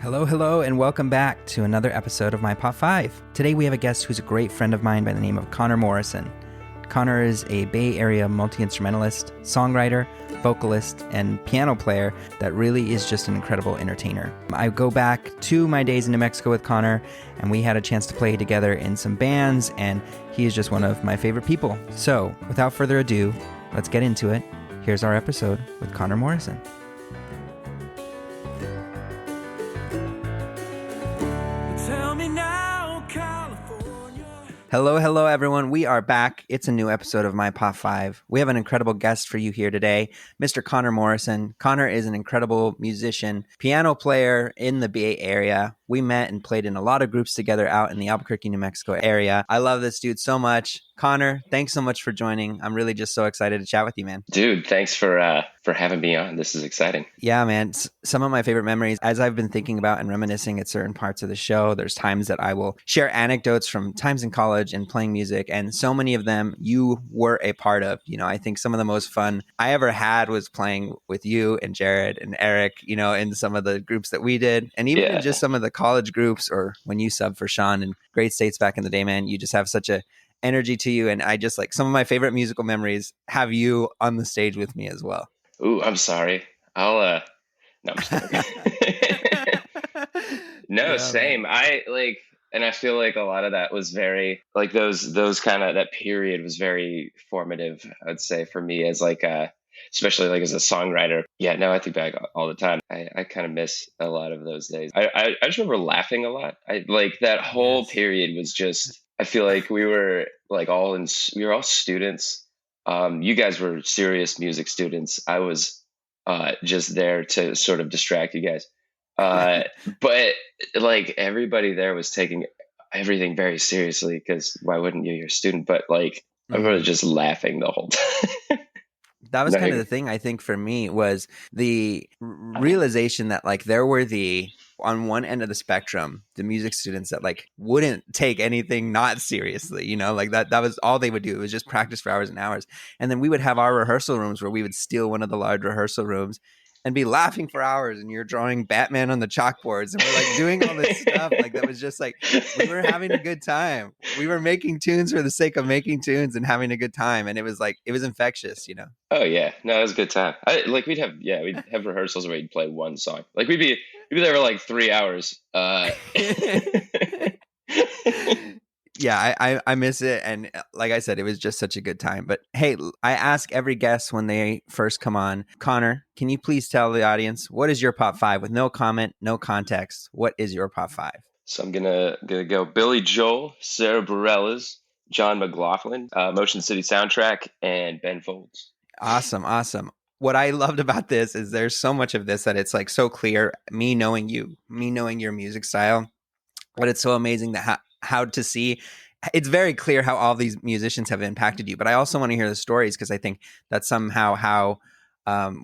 Hello, and welcome back to another episode of my Pop 5. Today we have a guest who's a great friend of mine by the name of Connor Morrison. Connor is a Bay Area multi-instrumentalist, songwriter, vocalist, and piano player that really is just an incredible entertainer. I go back to my days in New Mexico with Connor, and we had a chance to play together in some bands, and he is just one of my favorite people. So, without further ado, let's get into it. Here's our episode with Connor Morrison. Hello, everyone. We are back. It's a new episode of My Pop 5. We have an incredible guest for you here today, Mr. Connor Morrison. Connor is an incredible musician, piano player in the Bay Area. We met and played in a lot of groups together out in the Albuquerque, New Mexico area. I love this dude so much. Connor, thanks so much for joining. I'm really just so excited to chat with you, man. Dude, thanks for having me on. This is exciting. Yeah, man. Some of my favorite memories, as I've been thinking about and reminiscing at certain parts of the show, there's times that I will share anecdotes from times in college and playing music, and so many of them you were a part of. You know, I think some of the most fun I ever had was playing with you and Jared and Eric, you know, in some of the groups that we did, and even in just some of the college groups, or when you subbed for Sean in Great States back in the day, man. You just have such a energy to you, and I just like some of my favorite musical memories have you on the stage with me as well. Ooh, I'm sorry. No, I'm just No, yeah, same. Man. And I feel like a lot of that was very like those kind of, that period was very formative, I'd say, for me as like especially like as a songwriter. Yeah, no, I think back all the time. I kind of miss a lot of those days. I just remember laughing a lot. I like that whole period was just, I feel like we were all students. You guys were serious music students. I was just there to sort of distract you guys. But like everybody there was taking everything very seriously, because why wouldn't you? You're a student. But like I was just laughing the whole time. That was kind of the thing, I think, for me, was the realization that like there were on one end of the spectrum, the music students that like wouldn't take anything not seriously, you know, like that was all they would do. It was just practice for hours and hours. And then we would have our rehearsal rooms where we would steal one of the large rehearsal rooms and be laughing for hours, and you're drawing Batman on the chalkboards, and we're like doing all this stuff. Like that was just like, we were having a good time. We were making tunes for the sake of making tunes and having a good time. And it was infectious, you know? Oh yeah. No, it was a good time. We'd have rehearsals where we'd play one song. Like we'd be there for like 3 hours. Yeah, I miss it. And like I said, it was just such a good time. But hey, I ask every guest when they first come on, Connor, can you please tell the audience, what is your Pop 5? With no comment, no context, what is your Pop 5? So I'm gonna go Billy Joel, Sara Bareilles, John McLaughlin, Motion City Soundtrack, and Ben Folds. Awesome. What I loved about this is there's so much of this that it's like so clear, me knowing your music style, but it's so amazing that how to see, it's very clear how all these musicians have impacted you. But I also want to hear the stories, because I think that's somehow how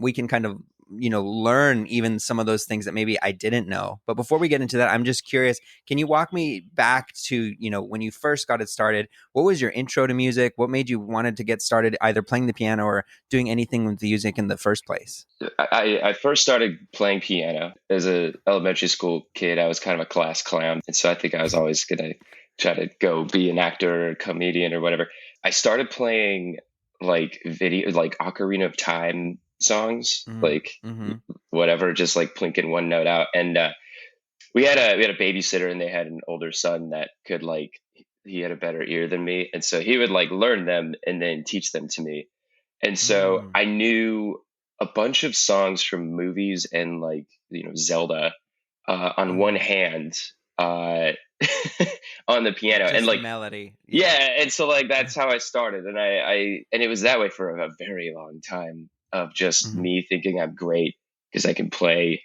we can kind of, you know, learn even some of those things that maybe I didn't know. But before we get into that, I'm just curious, can you walk me back to, you know, when you first got it started? What was your intro to music? What made you wanted to get started either playing the piano or doing anything with the music in the first place? I first started playing piano as an elementary school kid. I was kind of a class clown, and so I think I was always going to try to go be an actor or comedian or whatever. I started playing like Ocarina of Time songs, whatever, just like plinking one note out. And we had a babysitter, and they had an older son that could he had a better ear than me, and so he would like learn them and then teach them to me. And so I knew a bunch of songs from movies and like, you know, Zelda on one hand on the piano, just and like melody. Yeah, and so like that's how I started, and and it was that way for a very long time, of just me thinking I'm great because I can play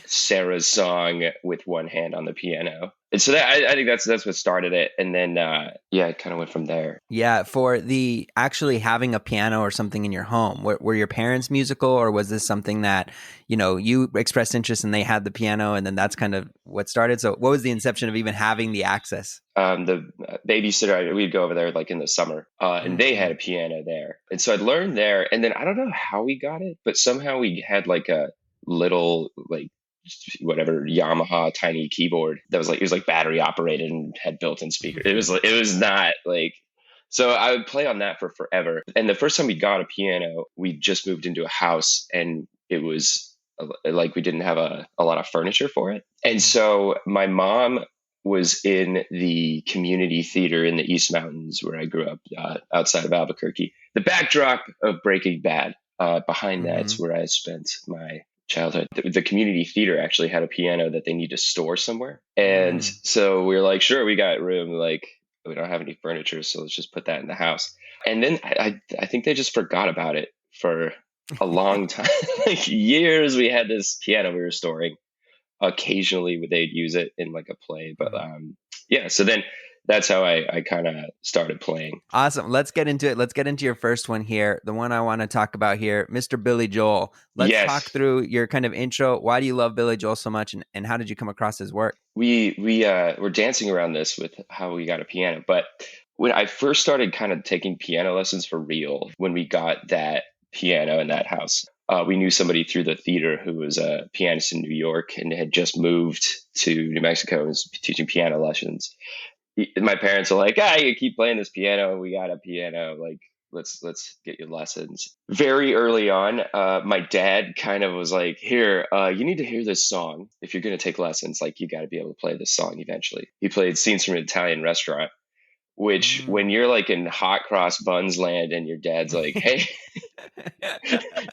Sarah's song with one hand on the piano. And so that I think that's what started it. And then it kind of went from there. Yeah, for the actually having a piano or something in your home, were your parents musical, or was this something that, you know, you expressed interest and they had the piano, and then that's kind of what started? So what was the inception of even having the access? The babysitter, we'd go over there like in the summer, and they had a piano there. And so I'd learned there, and then I don't know how we got it, but somehow we had like a little like whatever Yamaha tiny keyboard that was like, it was like battery operated and had built-in speaker. It was not like, so I would play on that for forever. And the first time we got a piano, we just moved into a house, and it was like we didn't have a lot of furniture for it. And so my mom was in the community theater in the East Mountains where I grew up, outside of Albuquerque. The backdrop of Breaking Bad, behind that's where I spent my childhood. The community theater actually had a piano that they need to store somewhere. And so we were like, sure, we got room. Like, we don't have any furniture, so let's just put that in the house. And then I think they just forgot about it for a long time. Like years, we had this piano we were storing. Occasionally they'd use it in like a play, but yeah, so then that's how I kind of started playing. Awesome. Let's get into it. Let's get into your first one here. The one I want to talk about here, Mr. Billy Joel. Let's talk through your kind of intro. Why do you love Billy Joel so much, and how did you come across his work? We were dancing around this with how we got a piano, but when I first started kind of taking piano lessons for real, when we got that piano in that house, we knew somebody through the theater who was a pianist in New York and had just moved to New Mexico and was teaching piano lessons. My parents are like, you keep playing this piano. We got a piano. Like, let's get you lessons. Very early on, my dad kind of was like, here, you need to hear this song. If you're going to take lessons, like, you got to be able to play this song eventually. He played Scenes from an Italian Restaurant, which when you're like in hot cross buns land and your dad's like, hey,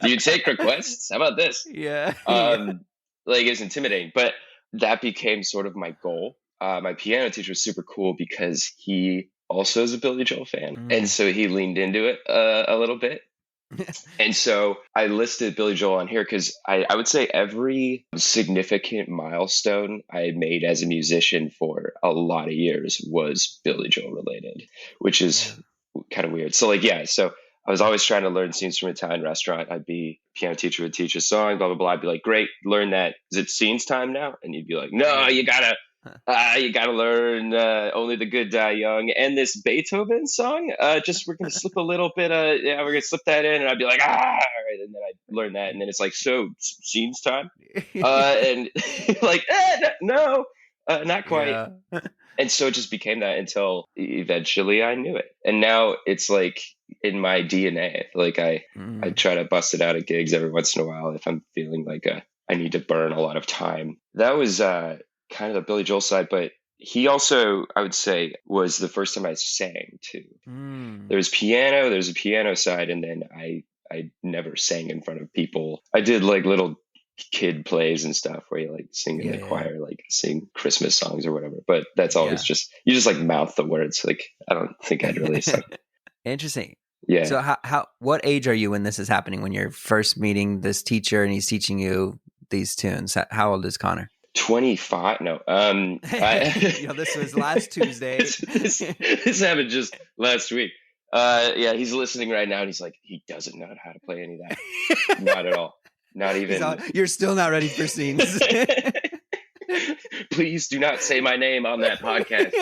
do you take requests? How about this? Yeah. Like, it's intimidating, but that became sort of my goal. My piano teacher was super cool because he also is a Billy Joel fan. And so he leaned into it a little bit. And so I listed Billy Joel on here because I would say every significant milestone I made as a musician for a lot of years was Billy Joel related, which is kind of weird. So like, so I was always trying to learn Scenes from an Italian Restaurant. I'd be, piano teacher would teach a song, blah, blah, blah. I'd be like, great, learn that. Is it scenes time now? And you'd be like, no, you gotta learn Only the Good Die Young and this Beethoven song. We're gonna slip a little bit we're gonna slip that in, and I'd be like, all right, and then I'd learn that, and then it's like, so scenes time, and like, no, not quite. Yeah. And so it just became that until eventually I knew it, and now it's like in my DNA. Like I try to bust it out at gigs every once in a while if I'm feeling like I need to burn a lot of time. That was kind of the Billy Joel side, but he also, I would say, was the first time I sang too. There's a piano side, and then I never sang in front of people. I did like little kid plays and stuff where you like sing in the choir, like sing Christmas songs or whatever. But that's always just, you just like mouth the words. Like, I don't think I'd really sing. Interesting. Yeah. So what age are you when this is happening, when you're first meeting this teacher and he's teaching you these tunes? How old is Connor? 25. No. This was last Tuesday. this happened just last week. He's listening right now, and he's like, he doesn't know how to play any of that. Not at all. Not even. You're still not ready for scenes. Please do not say my name on that podcast.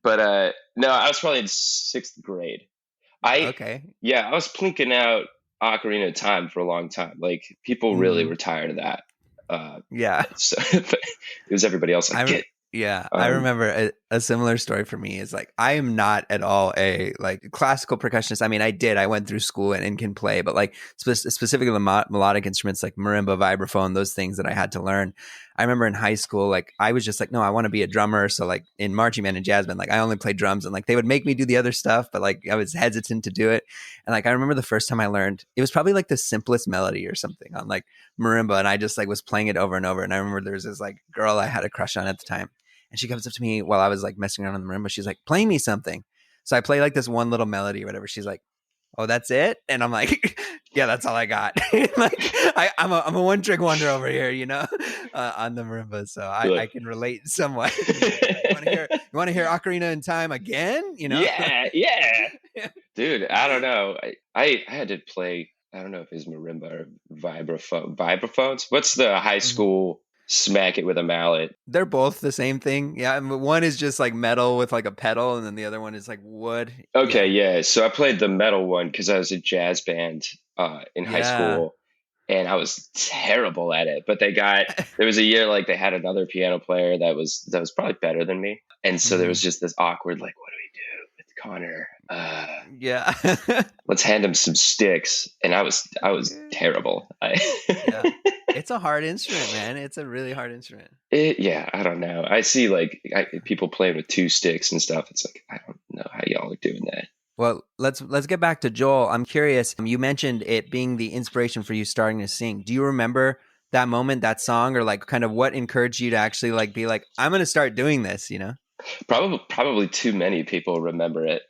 But no, I was probably in 6th grade. I was plinking out Ocarina of Time for a long time. Like, people really were tired of that. So it was everybody else. Like, I remember a similar story for me is like, I am not at all a like classical percussionist. I mean, I went through school and can play, but like specifically the melodic instruments like marimba, vibraphone, those things that I had to learn. I remember in high school, like I was just like, no, I want to be a drummer. So like in marching band and jazz band, like I only played drums, and like they would make me do the other stuff, but like I was hesitant to do it. And like I remember the first time I learned, it was probably like the simplest melody or something on like marimba, and I just like was playing it over and over. And I remember there was this like girl I had a crush on at the time, and she comes up to me while I was like messing around on the marimba. She's like, play me something. So I play like this one little melody or whatever. She's like, oh, that's it? And I'm like, yeah, that's all I got. Like I'm a one trick wonder over here, on the marimba. So I can relate somewhat. You want to hear Ocarina in Time again? Yeah. Dude, I don't know. I had to play, I don't know if it's marimba or vibraphones. What's the high school smack it with a mallet? They're both the same thing. Yeah. One is just like metal with like a pedal, and then the other one is like wood. Okay. Yeah. So I played the metal one because I was a jazz band in high school. and I was terrible at it. But there was a year like they had another piano player that was probably better than me, and so there was just this awkward like, what do we do with Connor? Yeah. Let's hand him some sticks, and I was terrible. Yeah. It's a hard instrument, man. It's a really hard instrument. Yeah, I don't know. I see like people playing with 2 sticks and stuff. It's like, I don't know how y'all are doing that. Well, let's get back to Joel. I'm curious. You mentioned it being the inspiration for you starting to sing. Do you remember that moment, that song, or like kind of what encouraged you to actually like be like, I'm going to start doing this, you know? Probably too many people remember it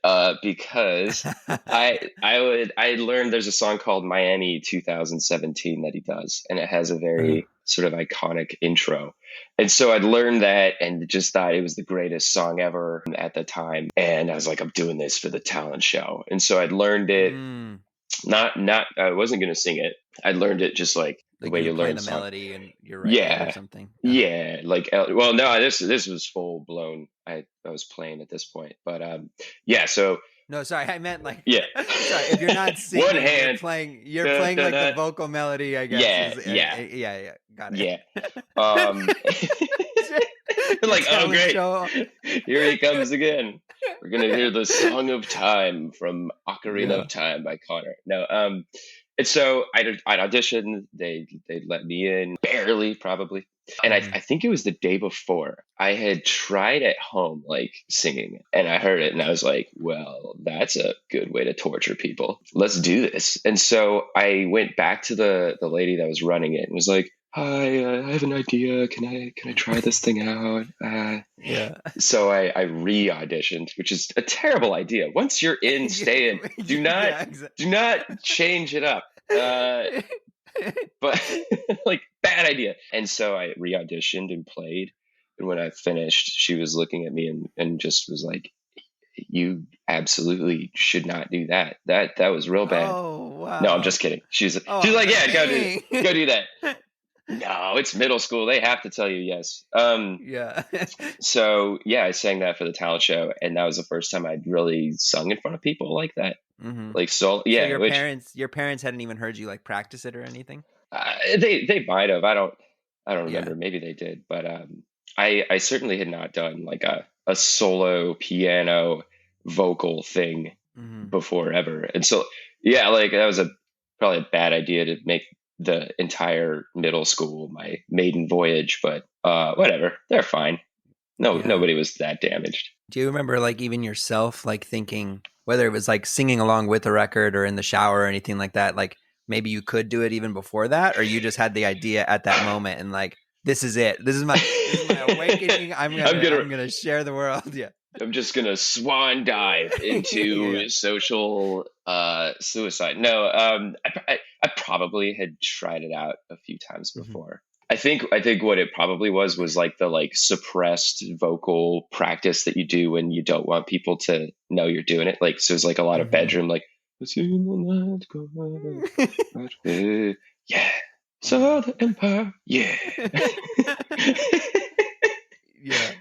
because I learned there's a song called Miami 2017 that he does, and it has a very sort of iconic intro. And so I'd learned that and just thought it was the greatest song ever at the time. And I was like, I'm doing this for the talent show. And so I'd learned it. Not I wasn't going to sing it. I learned it just like the way you learn the melody and you're writing or something. Yeah, like well, no, this was full blown. I was playing at this point, but yeah. So no, sorry, I meant like yeah. Sorry, if you're not singing, one hand, you're playing like the vocal melody, I guess. Yeah. Got it. Yeah. Like, oh great, here he comes again. We're gonna hear the Song of Time from Ocarina of Time by Connor. No, and so I'd auditioned. They let me in, barely probably. And I think it was the day before I had tried at home, like singing, and I heard it and I was like, well, that's a good way to torture people. Let's do this. And so I went back to the lady that was running it and was like, hi, I have an idea. Can I try this thing out? So I re-auditioned, which is a terrible idea. Once you're in, stay in. Do not change it up. But like, bad idea. And so I re-auditioned and played. And when I finished, she was looking at me and just was like, you absolutely should not do that. That was real bad. Oh, wow. No, I'm just kidding. She's like, yeah, go do that. No, it's middle school. They have to tell you yes. So yeah, I sang that for the talent show, and that was the first time I'd really sung in front of people like that. Like so your parents hadn't even heard you like practice it or anything? They might have. I don't remember. Maybe they did, but I certainly had not done like a solo piano vocal thing before ever. And so yeah, like that was probably a bad idea to make the entire middle school my maiden voyage, but whatever, they're fine. Nobody was that damaged. Do you remember like even yourself like thinking, whether it was like singing along with the record or in the shower or anything like that, like maybe you could do it even before that, or you just had the idea at that moment and like, this is it, this is my awakening, I'm gonna share the world? Yeah, I'm just gonna swan dive into social suicide. No, I probably had tried it out a few times before. I think what it probably was like the like suppressed vocal practice that you do when you don't want people to know you're doing it. Like, so it's like a lot of bedroom, like, yeah, so the empire, yeah. Yeah.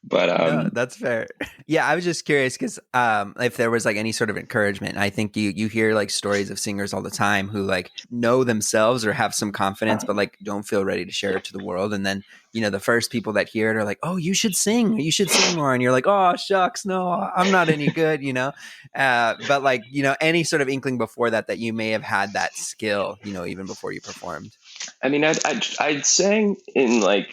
But no, that's fair. Yeah, I was just curious because if there was like any sort of encouragement. I think you hear like stories of singers all the time who like know themselves or have some confidence, but like don't feel ready to share it to the world. And then, you know, the first people that hear it are like, oh, you should sing more. And you're like, oh, shucks, no, I'm not any good, you know. But like, you know, any sort of inkling before that you may have had that skill, you know, even before you performed. I mean, I'd sang in like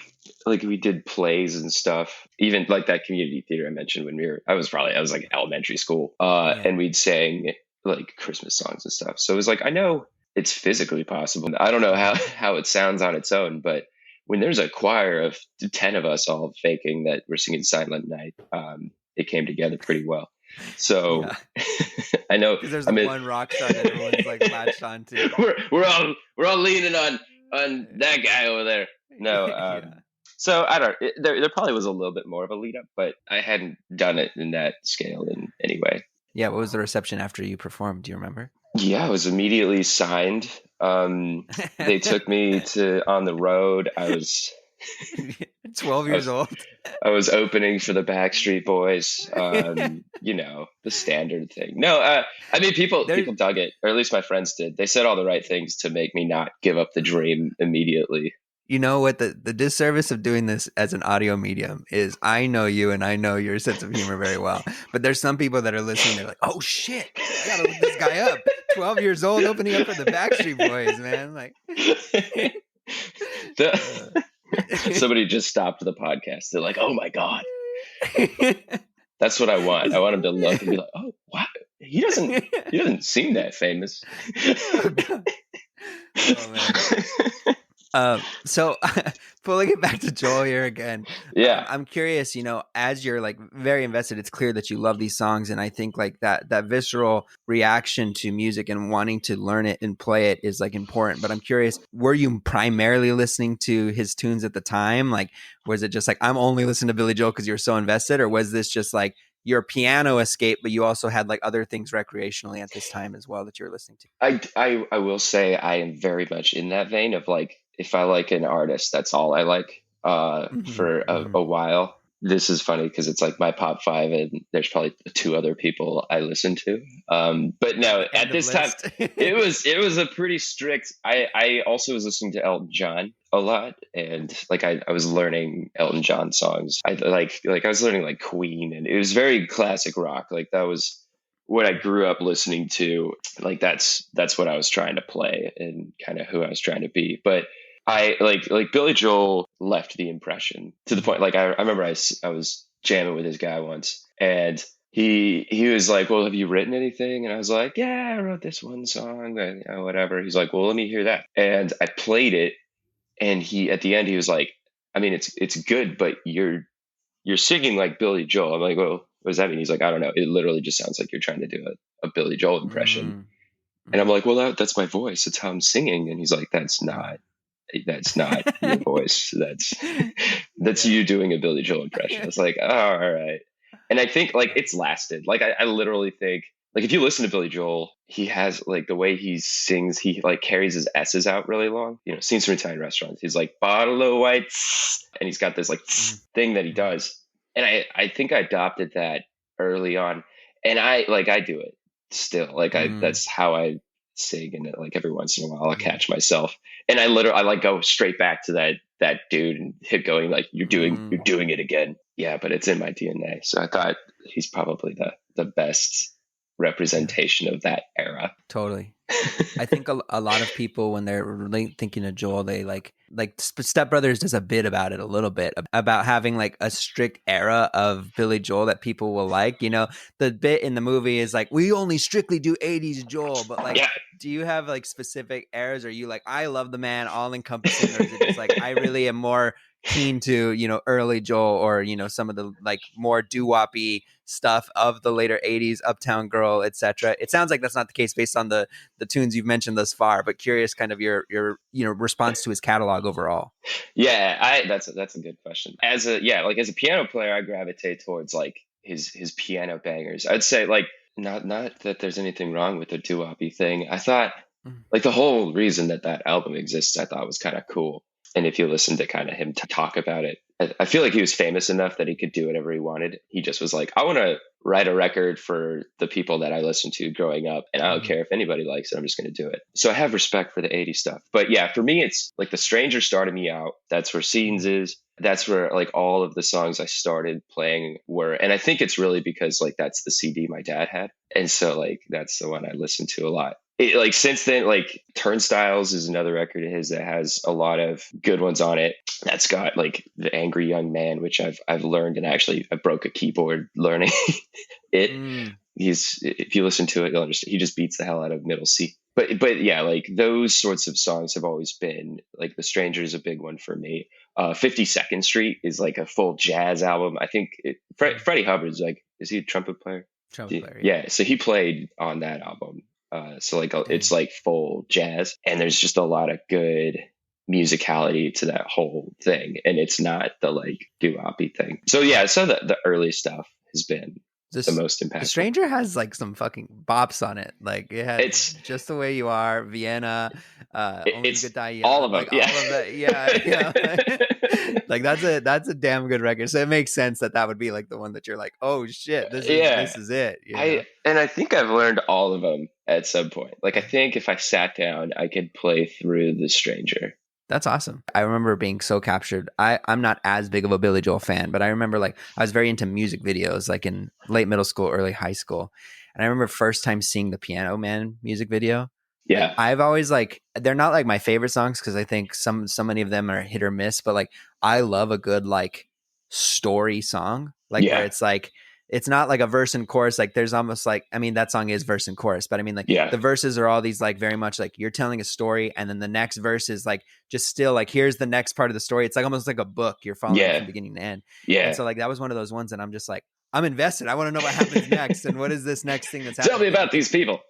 we did plays and stuff, even like that community theater I mentioned when I was like elementary school, and we'd sang like Christmas songs and stuff. So it was like, I know it's physically possible. I don't know how it sounds on its own, but when there's a choir of 10 of us all faking that we're singing Silent Night, it came together pretty well. So I know because there's one rock star that everyone's like latched on to. We're all leaning on that guy over there. No. So I don't. There probably was a little bit more of a lead up, but I hadn't done it in that scale in any way. Yeah. What was the reception after you performed? Do you remember? Yeah, I was immediately signed. They took me on the road. I was 12 I years was old. I was opening for the Backstreet Boys. The standard thing. No, I mean There, people dug it, or at least my friends did. They said all the right things to make me not give up the dream immediately. you know what, the disservice of doing this as an audio medium is, I know you and I know your sense of humor very well, but there's some people that are listening, they're like, oh shit, I gotta look this guy up. 12 years old, opening up for the Backstreet Boys, man. Like, The- somebody just stopped the podcast. They're like, "Oh my god, that's what I want. I want him to look and be like, oh wow, he doesn't seem that famous." Oh, God. Oh man. So pulling it back to Joel here again. Yeah. I'm curious, as you're like very invested, it's clear that you love these songs. And I think like that visceral reaction to music and wanting to learn it and play it is like important. But I'm curious, were you primarily listening to his tunes at the time? Like, was it just like, I'm only listening to Billy Joel because you're so invested? Or was this just like your piano escape, but you also had like other things recreationally at this time as well that you're listening to? I will say I am very much in that vein of like, if I like an artist, that's all I like for a while. This is funny because it's like my pop five, and there's probably two other people I listen to. But no, at this time, it was a pretty strict. I also was listening to Elton John a lot, and like I was learning Elton John songs. I I was learning like Queen, and it was very classic rock. Like that was what I grew up listening to. Like that's what I was trying to play and kind of who I was trying to be. But I like Billy Joel left the impression to the point. Like I remember I was jamming with this guy once, and he was like, "Well, have you written anything?" And I was like, "Yeah, I wrote this one song, whatever." He's like, "Well, let me hear that." And I played it, and he at the end he was like, "I mean, it's good, but you're singing like Billy Joel." I'm like, "Well, what does that mean?" He's like, "I don't know. It literally just sounds like you're trying to do a Billy Joel impression." And I'm like, "Well, that's my voice. That's how I'm singing." And he's like, That's not your voice. That's you doing a Billy Joel impression." I was like, oh, all right. And I think like it's lasted. Like I literally think like if you listen to Billy Joel, he has like the way he sings, he like carries his S's out really long. Scenes from Italian restaurants. He's like bottle of whites, and he's got this like thing that he does. And I think I adopted that early on, and I do it still. Like that's how I sing, and like every once in a while I'll catch myself, and I like go straight back to that dude and hit going like you're doing it again. Yeah, but it's in my DNA. So I thought he's probably the best representation of that era. Totally. I think a lot of people, when they're really thinking of Joel, they like Step Brothers does a bit about it a little bit, about having like a strict era of Billy Joel that people will like. The bit in the movie is like, we only strictly do 80s Joel, but like, do you have like specific eras? Or are you like, I love the man all encompassing? Or is it just like, I really am more keen to, early Joel, or, some of the like more doo-woppy stuff of the later 80s, Uptown Girl, etc.? It sounds like that's not the case based on the tunes you've mentioned thus far, but curious kind of your response to his catalog overall. Yeah, that's a good question. As a piano player, I gravitate towards like his piano bangers. I'd say like not that there's anything wrong with the doo-woppy thing. I thought like the whole reason that album exists, I thought was kind of cool. And if you listen to kind of him talk about it, I feel like he was famous enough that he could do whatever he wanted. He just was like, I want to write a record for the people that I listened to growing up, and I don't care if anybody likes it. I'm just going to do it. So I have respect for the 80s stuff. But yeah, for me, it's like The Stranger started me out. That's where Scenes is. That's where like all of the songs I started playing were. And I think it's really because like that's the CD my dad had. And so like that's the one I listened to a lot. Like since then, like Turnstiles is another record of his that has a lot of good ones on it. That's got like The Angry Young Man, which I've learned, and actually I broke a keyboard learning it. If you listen to it, you'll understand. He just beats the hell out of middle C. But yeah, like those sorts of songs have always been like The Stranger is a big one for me. 52nd Street is like a full jazz album. I think Freddie Hubbard's like, is he a trumpet player? Yeah. So he played on that album. So like it's like full jazz, and there's just a lot of good musicality to that whole thing, and it's not the like doo-woppy thing. So yeah, so the early stuff has been the most impactful. The Stranger has like some fucking bops on it. Like it's Just the Way You Are, Vienna, Only it's Good Die Young, all of them. like, all of that. Yeah. Like that's a damn good record. So it makes sense that would be like the one that you're like, oh shit, this Yeah. is it. You know? I think I've learned all of them at some point. Like I think if I sat down, I could play through The Stranger. That's awesome. I remember being so captured. I'm not as big of a Billy Joel fan, but I remember like I was very into music videos like in late middle school, early high school. And I remember first time seeing the Piano Man music video. Like Yeah. I've always like they're not like my favorite songs because I think so many of them are hit or miss, but like I love a good like story song. Like where it's like it's not like a verse and chorus. Like there's almost like, I mean, that song is verse and chorus, but I mean like the verses are all these like very much like you're telling a story. And then the next verse is like, just still like, here's the next part of the story. It's like almost like a book you're following from beginning to end. Yeah. And so like, that was one of those ones that I'm just like, I'm invested. I want to know what happens next. And what is this next thing that's happening? Tell me about these people.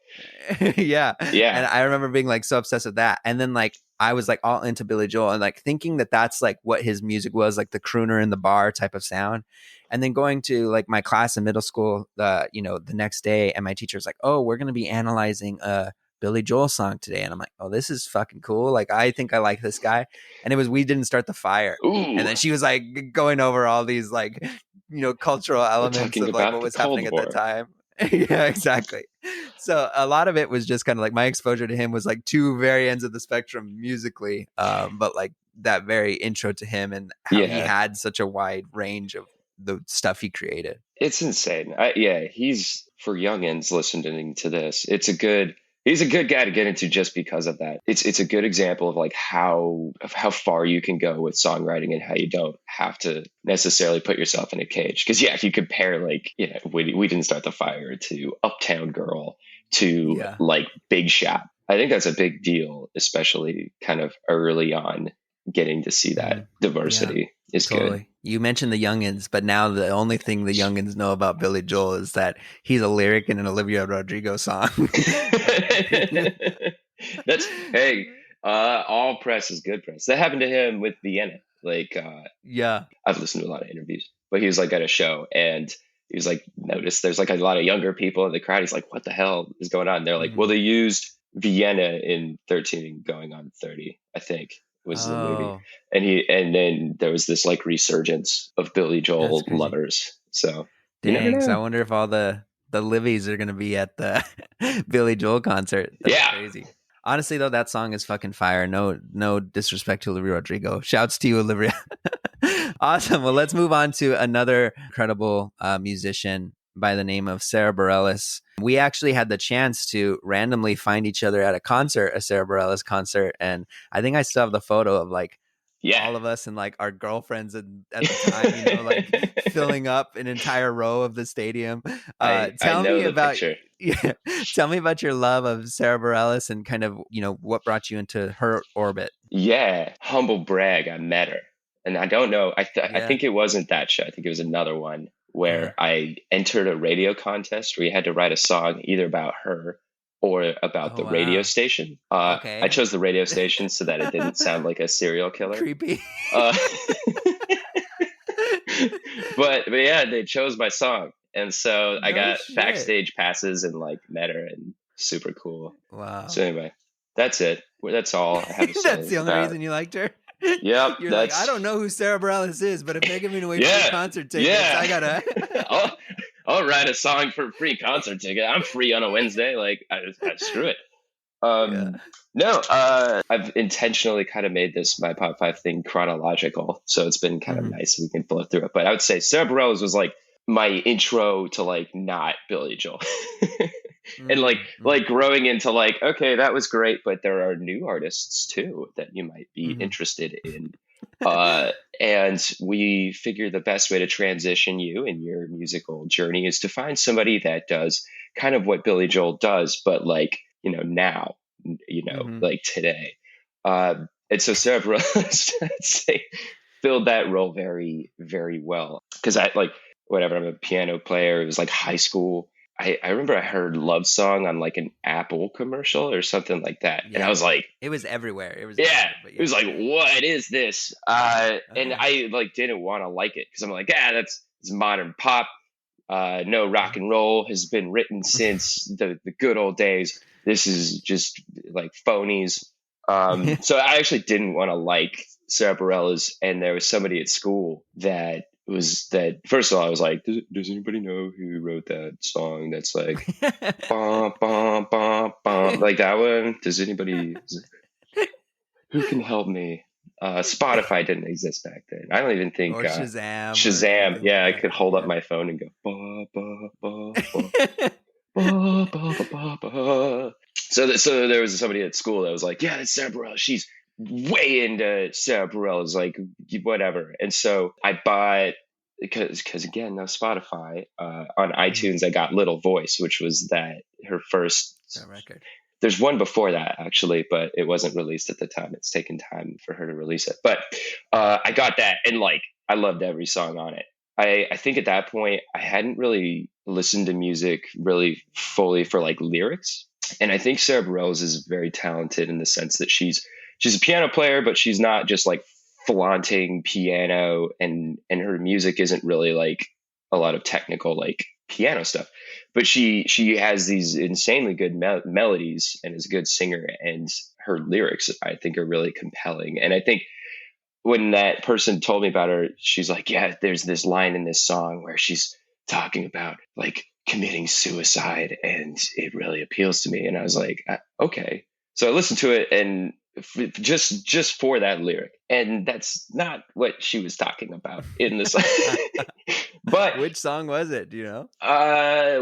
Yeah. And I remember being like so obsessed with that. And then like, I was like all into Billy Joel and like thinking that that's like what his music was, like the crooner in the bar type of sound. And then going to like my class in middle school, the next day, and my teacher was like, "Oh, we're going to be analyzing a Billy Joel song today." And I'm like, "Oh, this is fucking cool. Like, I think I like this guy." And it was We Didn't Start the Fire. Ooh. And then she was like going over all these like, cultural elements of like what was happening at that time. Yeah, exactly. So a lot of it was just kind of like my exposure to him was like two very ends of the spectrum musically, but like that very intro to him and how he had such a wide range of the stuff he created. It's insane. He's for youngins listening to this. He's a good guy to get into just because of that. It's a good example of like how far you can go with songwriting and how you don't have to necessarily put yourself in a cage. Because if you compare like we Didn't Start the Fire to Uptown Girl to like Big Shot, I think that's a big deal, especially kind of early on, getting to see that diversity is totally good. You mentioned the youngins, but now the only thing the youngins know about Billy Joel is that he's a lyric in an Olivia Rodrigo song. All press is good press. That happened to him with Vienna. Like, I've listened to a lot of interviews, but he was like at a show and he was like, noticed there's like a lot of younger people in the crowd. He's like, what the hell is going on? They're like, well, they used Vienna in 13 going on 30, I think. Was the movie, and then there was this like resurgence of Billy Joel lovers. So dang, so I wonder if all the Livies are gonna be at the Billy Joel concert. That's crazy. Honestly though, that song is fucking fire. No disrespect to Olivia Rodrigo. Shouts to you, Olivia. Awesome. Well, let's move on to another incredible musician by the name of Sara Bareilles. We actually had the chance to randomly find each other at a Sara Bareilles concert. And I think I still have the photo of like all of us and like our girlfriends at the time, like filling up an entire row of the stadium. Tell me about your love of Sara Bareilles and kind of, what brought you into her orbit. Yeah. Humble brag. I met her. And I don't know. I think it wasn't that show. I think it was another one where I entered a radio contest where you had to write a song either about her or about the radio station. I chose the radio station so that it didn't sound like a serial killer. Creepy. But they chose my song. And so I got backstage passes and like met her and super cool. Wow. So anyway, that's it. That's all I have to say. That's the only reason you liked her? Yep. You're like, I don't know who Sara Bareilles is, but if they're giving away free concert tickets, I gotta. I'll write a song for a free concert ticket. I'm free on a Wednesday. Like, I screw it. No, I've intentionally kind of made this my Pop 5 thing chronological, so it's been kind of nice. We can flow through it. But I would say Sara Bareilles was like my intro to like not Billy Joel. And like growing into like, okay, that was great, but there are new artists too that you might be interested in. And we figured the best way to transition you in your musical journey is to find somebody that does kind of what Billy Joel does, but like, now, like today. And so Sara Bareilles, I'd say, filled that role very, very well. Because I'm a piano player. It was like high school. I remember I heard Love Song on like an Apple commercial or something like that. Yeah. And I was like, it was everywhere. It was, it was like, what is this? And I like, didn't want to like it. Cause I'm like, it's modern pop. No rock and roll has been written since the good old days. This is just like phonies. So I actually didn't want to like Sara Bareilles, and there was somebody at school that was that. First of all, I was like, does anybody know who wrote that song? That's like, bum, bum, bum, bum, like that one. Does anybody? Who can help me? Spotify didn't exist back then. I don't even think or Shazam or Shazam. anything Yeah, I like could hold up that. my phone and go ba ba ba ba ba ba ba ba. So there was somebody at school that was like, yeah, that's Sara Bareilles. She's way into Sara Bareilles, like whatever. And so I bought because again, no Spotify. On iTunes, I got Little Voice, which was that her first That record. there's one before that actually, but it wasn't released at the time. It's taken time for her to release it. But I got that, and like I loved every song on it. I think at that point I hadn't really listened to music really fully for like lyrics. And I think Sara Bareilles is very talented in the sense that she's a piano player, but she's not just like flaunting piano, and her music isn't really like a lot of technical like piano stuff, but she has these insanely good melodies and is a good singer, and her lyrics I think are really compelling. And I think when that person told me about her, she's like, yeah, there's this line in this song where she's talking about like committing suicide, and it really appeals to me. And I was like, okay. So I listened to it, and just for that lyric, and that's not what she was talking about in this. But which song was it? Do you know?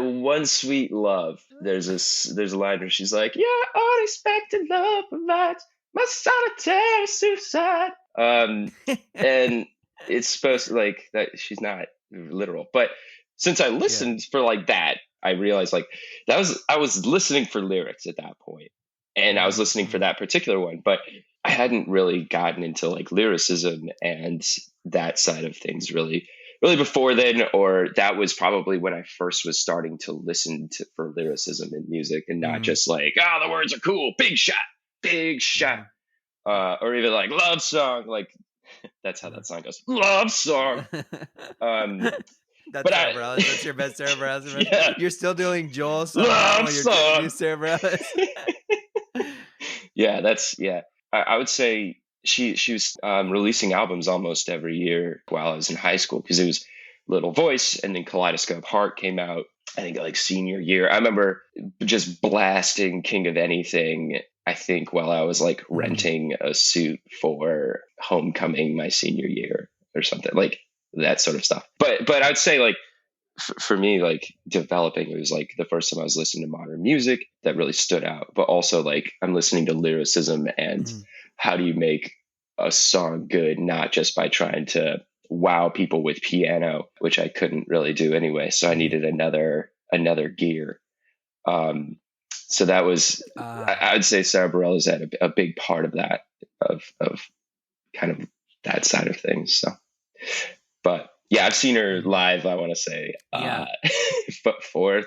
One Sweet Love. There's a line where she's like, yeah, unexpected love provides my solitary suicide. And it's supposed to like that. She's not literal, but since I listened for like that, I realized like I was listening for lyrics at that point, and I was listening for that particular one, but I hadn't really gotten into like lyricism and that side of things really before then, or that was probably when I first was starting to listen for lyricism in music, and not just like, the words are cool, big shot, or even like love song, like that's how that song goes, love song. That's Sara Bareilles. That's your best Sara Bareilles. Yeah. You're still doing Joel's song love when you're song. doing Sara Bareilles. Yeah, I would say she was releasing albums almost every year while I was in high school, because it was Little Voice, and then Kaleidoscope Heart came out, I think like senior year. I remember just blasting King of Anything, I think, while I was like renting a suit for homecoming my senior year or something, like that sort of stuff. But I'd say like for me, like developing, it was like the first time I was listening to modern music that really stood out, but also like I'm listening to lyricism and how do you make a song good, not just by trying to wow people with piano, which I couldn't really do anyway. So I needed another gear. So that was, I'd say Sara Bareilles had a big part of that, of kind of that side of things. So, but yeah, I've seen her live, I want to say, but 4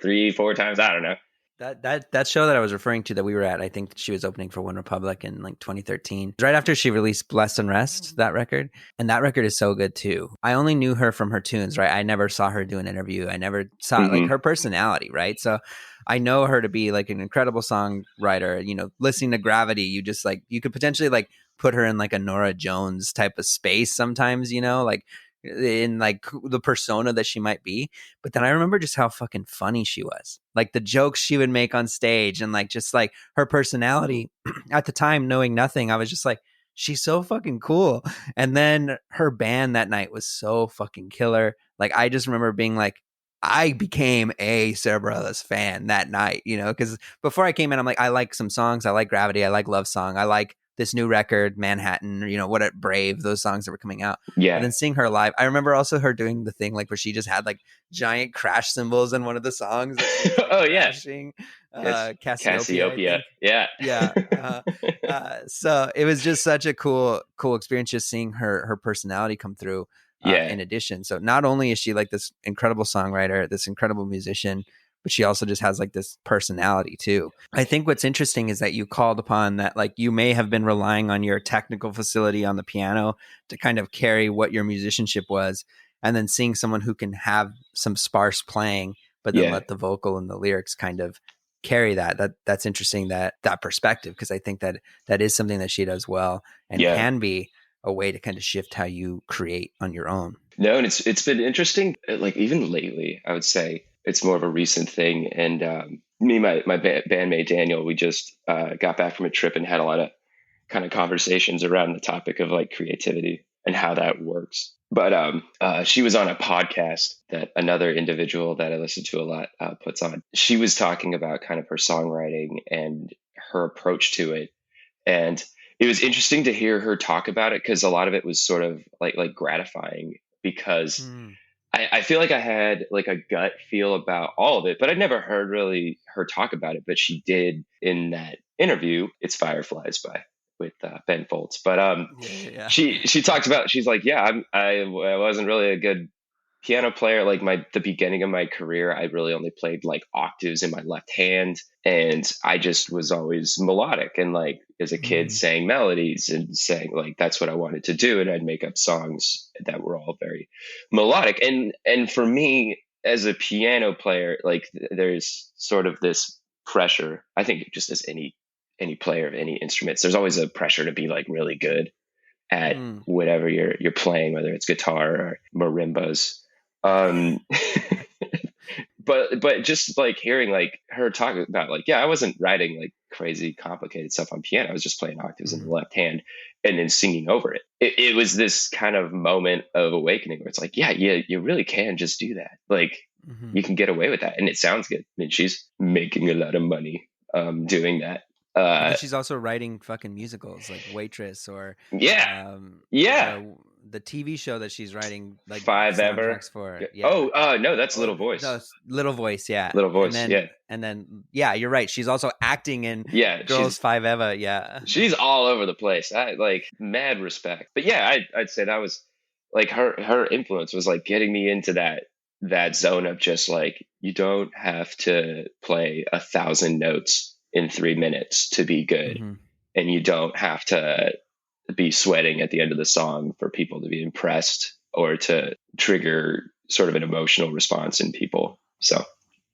times. I don't know. That show that I was referring to that we were at, I think she was opening for One Republic in like 2013. Right after she released Bless and Rest, that record. And that record is so good too. I only knew her from her tunes, right? I never saw her do an interview. I never saw like her personality, right? So I know her to be like an incredible songwriter. You know, listening to Gravity, you could potentially like put her in like a Norah Jones type of space sometimes, you know, like in like the persona that she might be. But then I remember just how fucking funny she was, like the jokes she would make on stage, and like just like her personality. At the time, knowing nothing, I was just like, she's so fucking cool. And then her band that night was so fucking killer. Like I just remember being like, I became a Sara Bareilles fan that night, you know, because before I came in, I'm like, I like some songs, I like Gravity, I like Love Song, I like this new record, Manhattan, you know, Brave, those songs that were coming out. Yeah. And then seeing her live, I remember also her doing the thing like where she just had like giant crash cymbals in one of the songs. Crashing, Cassiopeia. Yeah. So it was just such a cool experience, just seeing her personality come through. In addition, so not only is she like this incredible songwriter, this incredible musician, but she also just has like this personality too. I think what's interesting is that you called upon that, like you may have been relying on your technical facility on the piano to kind of carry what your musicianship was, and then seeing someone who can have some sparse playing, but then let the vocal and the lyrics kind of carry that's interesting, that perspective, because I think that is something that she does well and can be a way to kind of shift how you create on your own? No, and it's been interesting. Like even lately, I would say it's more of a recent thing. And me, and my bandmate Daniel, we just got back from a trip and had a lot of kind of conversations around the topic of like creativity and how that works. But she was on a podcast that another individual that I listen to a lot puts on. She was talking about kind of her songwriting and her approach to it. And it was interesting to hear her talk about it because a lot of it was sort of like gratifying because I feel like I had like a gut feel about all of it, but I'd never heard really her talk about it. But she did in that interview. It's Fireflies with Ben Folds. But she talked about, she's like, yeah, I wasn't really a good piano player. Like the beginning of my career, I really only played like octaves in my left hand, and I just was always melodic and like as a kid sang melodies and saying like that's what I wanted to do, and I'd make up songs that were all very melodic. And for me as a piano player, like there's sort of this pressure. I think just as any player of any instruments, there's always a pressure to be like really good at whatever you're playing, whether it's guitar or marimbas. But just like hearing like her talk about like, yeah, I wasn't writing like crazy complicated stuff on piano. I was just playing octaves in the left hand and then singing over it. It was this kind of moment of awakening where it's like, yeah, you really can just do that. Like you can get away with that. And it sounds good. I mean, she's making a lot of money doing that. She's also writing fucking musicals like Waitress or the TV show that she's writing like Five Ever for. Yeah. No, that's Little Voice. No, Little Voice, yeah. Little Voice, and then you're right. She's also acting in Girls Five Eva, yeah. She's all over the place. I like mad respect. But yeah, I'd say that was like her influence was like getting me into that zone of just like you don't have to play 1,000 notes in 3 minutes to be good, and you don't have to be sweating at the end of the song for people to be impressed or to trigger sort of an emotional response in people. So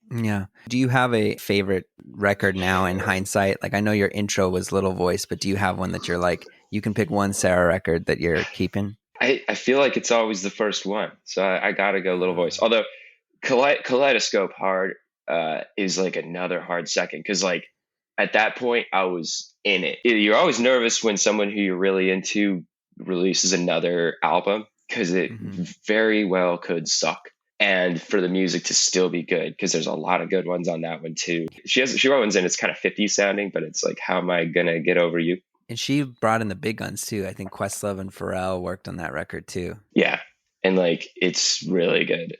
yeah. Do you have a favorite record now in hindsight? Like I know your intro was Little Voice, but do you have one that you're like you can pick one Sara record that you're keeping? I feel like it's always the first one, so I gotta go Little Voice. Although Kaleidoscope Hard is like another hard second, because like at that point I was in it. You're always nervous when someone who you're really into releases another album, because it very well could suck, and for the music to still be good, because there's a lot of good ones on that one too. She wrote ones in, it's kind of 50s sounding, but it's like, how am I gonna get over you? And she brought in the big guns too. I think Questlove and Pharrell worked on that record too. Yeah. And like, it's really good.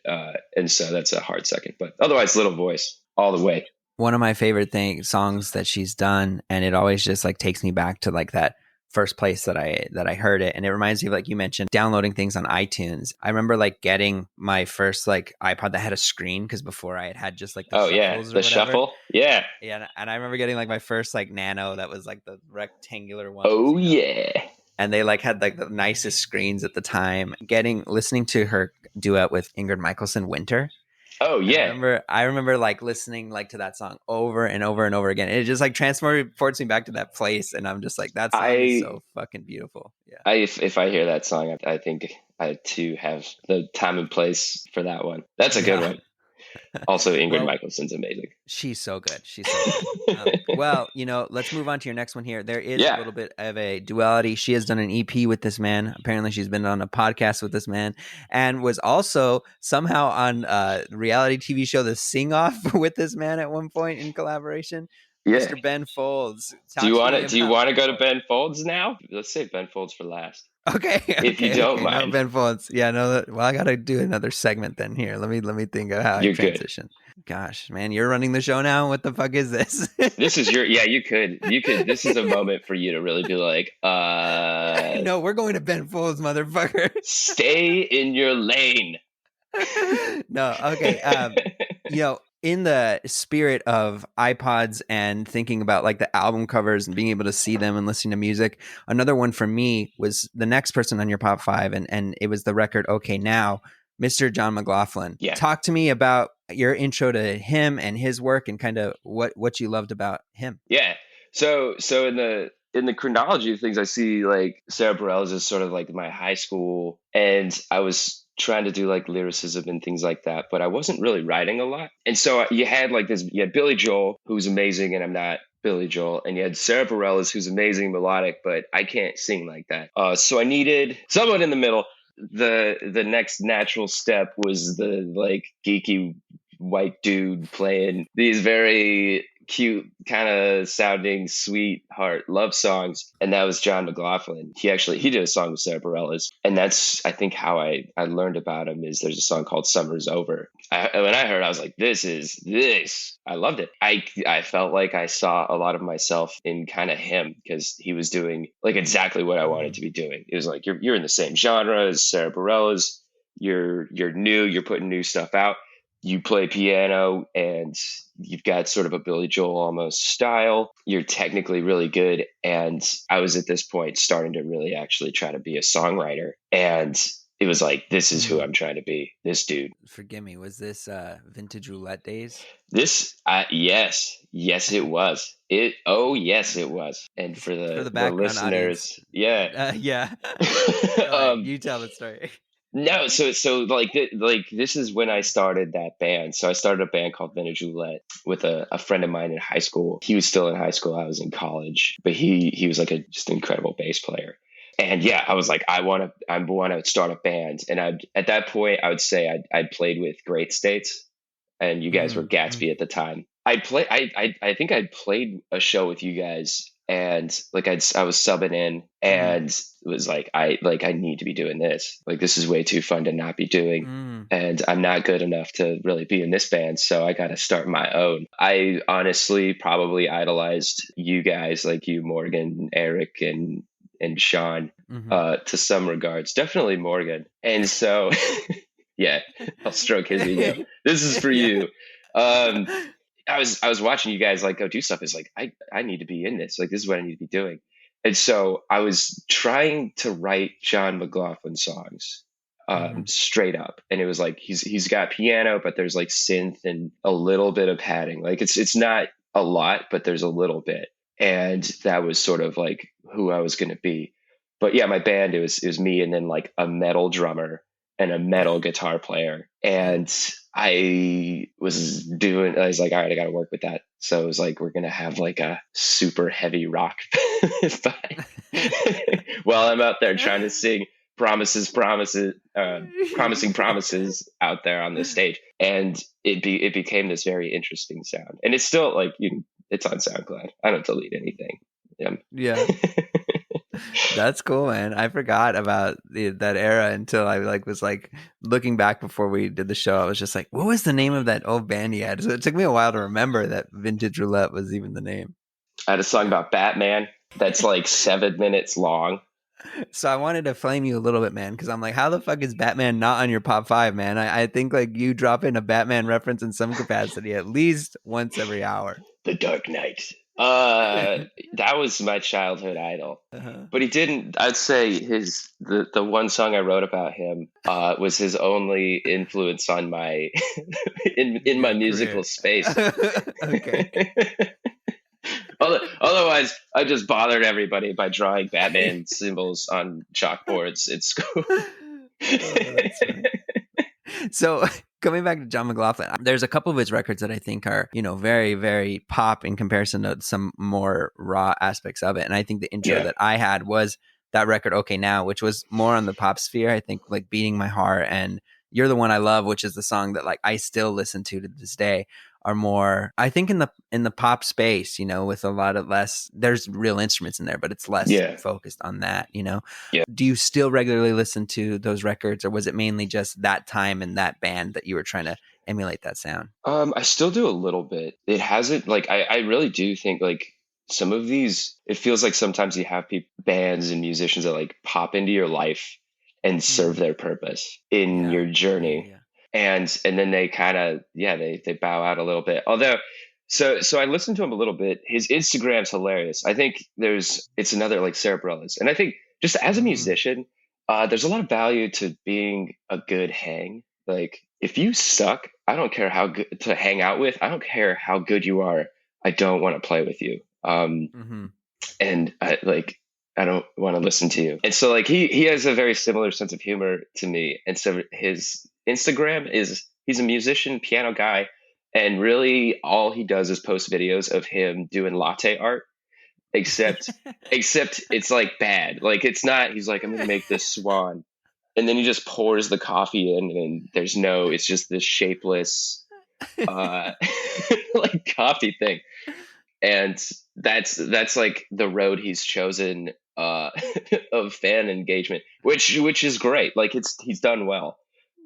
And so that's a hard second, but otherwise Little Voice all the way. One of my favorite songs that she's done, and it always just like takes me back to like that first place that I heard it. And it reminds me of, like you mentioned, downloading things on iTunes. I remember like getting my first like iPod that had a screen, because before I had just like the shuffle. Yeah. Yeah. And I remember getting like my first like Nano that was like the rectangular one. Oh, yeah. And they like had like the nicest screens at the time. Listening to her duet with Ingrid Michaelson, Winter. Oh yeah. I remember like listening like to that song over and over and over again. It just like transports me back to that place, and I'm just like, that song is so fucking beautiful. Yeah. If I hear that song, I think I too have the time and place for that one. That's a good one. Also, Ingrid Michaelson's amazing. She's so good. Well, let's move on to your next one here. There is a little bit of a duality. She has done an EP with this man. Apparently, she's been on a podcast with this man, and was also somehow on a reality TV show, The Sing Off, with this man at one point in collaboration. Yeah. Mr. Ben Folds. Do you want to go to Ben Folds now? Let's save Ben Folds for last. Okay. If you don't mind. No, Ben Folds. Yeah, no. Well, I got to do another segment then here. Let me think of how I transition. Good. Gosh, man, you're running the show now. What the fuck is this? This is you could. This is a moment for you to really be like, no, we're going to Ben Folds, motherfucker. Stay in your lane. No, okay. In the spirit of iPods and thinking about like the album covers and being able to see them and listening to music, another one for me was the next person on your Pop 5, and it was the record Okay Now, Mr. John McLaughlin. Yeah. Talk to me about your intro to him and his work, and kind of what you loved about him. Yeah. So in the in the chronology of things, I see like Sara Bareilles is sort of like my high school, and I was trying to do like lyricism and things like that, but I wasn't really writing a lot. And so you had like this, you had Billy Joel, who's amazing, and I'm not Billy Joel, and you had Sara Bareilles, who's amazing melodic, but I can't sing like that. So I needed someone in the middle. The next natural step was the like geeky white dude playing these very cute kind of sounding sweetheart love songs, and that was John McLaughlin. He did a song with Sara Bareilles, and that's I think how I learned about him. Is there's a song called Summer's Over. When I heard it, I was like, this I loved it. I felt like I saw a lot of myself in kind of him, because he was doing like exactly what I wanted to be doing. It was like you're in the same genre as Sara Bareilles, you're new, you're putting new stuff out, you play piano, and you've got sort of a Billy Joel almost style. You're technically really good. And I was at this point starting to really actually try to be a songwriter. And it was like, this is who I'm trying to be, this dude. Forgive me, was this Vintage Roulette days? Yes, it was. Yes, it was. And for the listeners, audience. Yeah. You tell the story. No, so like this is when I started that band. So I started a band called Vintage Roulette with a friend of mine in high school. He was still in high school. I was in college, but he was like just an incredible bass player. And yeah, I was like, I want to start a band. And at that point, I would say I'd played with Great States, and you guys were Gatsby at the time. I think I'd played a show with you guys, and like I was subbing in, and it was like I need to be doing this. Like, this is way too fun to not be doing, and I'm not good enough to really be in this band, so I got to start my own. I honestly probably idolized you guys, like you, Morgan, Eric, and Sean, to some regards. Definitely Morgan. And so yeah, I'll stroke his ego. This is for you. I was watching you guys like go do stuff. It's like I need to be in this. Like, this is what I need to be doing. And so I was trying to write John McLaughlin songs straight up. And it was like he's got piano, but there's like synth and a little bit of padding. Like it's not a lot, but there's a little bit. And that was sort of like who I was going to be. But yeah, my band, it was me, and then like a metal drummer and a metal guitar player. And I was like, all right, I got to work with that. So it was like, we're going to have like a super heavy rock while I'm out there trying to sing promising promises out there on the stage. And it became this very interesting sound. And it's still like, it's on SoundCloud. I don't delete anything. Yeah. That's cool, man. I forgot about that era until I was like looking back before we did the show. I was just like, what was the name of that old band he had? So it took me a while to remember that Vintage Roulette was even the name. I had a song about Batman that's like 7 minutes long. So I wanted to flame you a little bit, man, because I'm like, how the fuck is Batman not on your pop 5, man? I think like you drop in a Batman reference in some capacity at least once every hour. The Dark Knight. That was my childhood idol, but he didn't. I'd say the one song I wrote about him was his only influence on my in my musical space. Okay. Otherwise, I just bothered everybody by drawing Batman symbols on chalkboards at school. So coming back to John McLaughlin, there's a couple of his records that I think are, very, very pop in comparison to some more raw aspects of it. And I think the intro that I had was that record, Okay Now, which was more on the pop sphere. I think like Beating My Heart and You're the One I Love, which is the song that like I still listen to this day, are more, I think, in the pop space, with a lot of less, there's real instruments in there, but it's less focused on that, Yeah. Do you still regularly listen to those records, or was it mainly just that time and that band that you were trying to emulate that sound? I still do a little bit. It hasn't, like, I really do think like some of these, it feels like sometimes you have bands and musicians that like pop into your life and serve their purpose in your journey. Yeah. And then they kind of, they bow out a little bit. Although, so I listened to him a little bit. His Instagram's hilarious. I think it's another like Sara Bareilles. And I think just as a musician, there's a lot of value to being a good hang. Like, if you suck, I don't care how good to hang out with. I don't care how good you are. I don't want to play with you. and I don't want to listen to you. And so like he has a very similar sense of humor to me. And so his Instagram is, he's a musician, piano guy, and really all he does is post videos of him doing latte art. Except it's like bad. Like it's not, he's like, I'm gonna make this swan. And then he just pours the coffee in and it's just this shapeless like coffee thing. And that's like the road he's chosen of fan engagement, which is great. Like he's done well.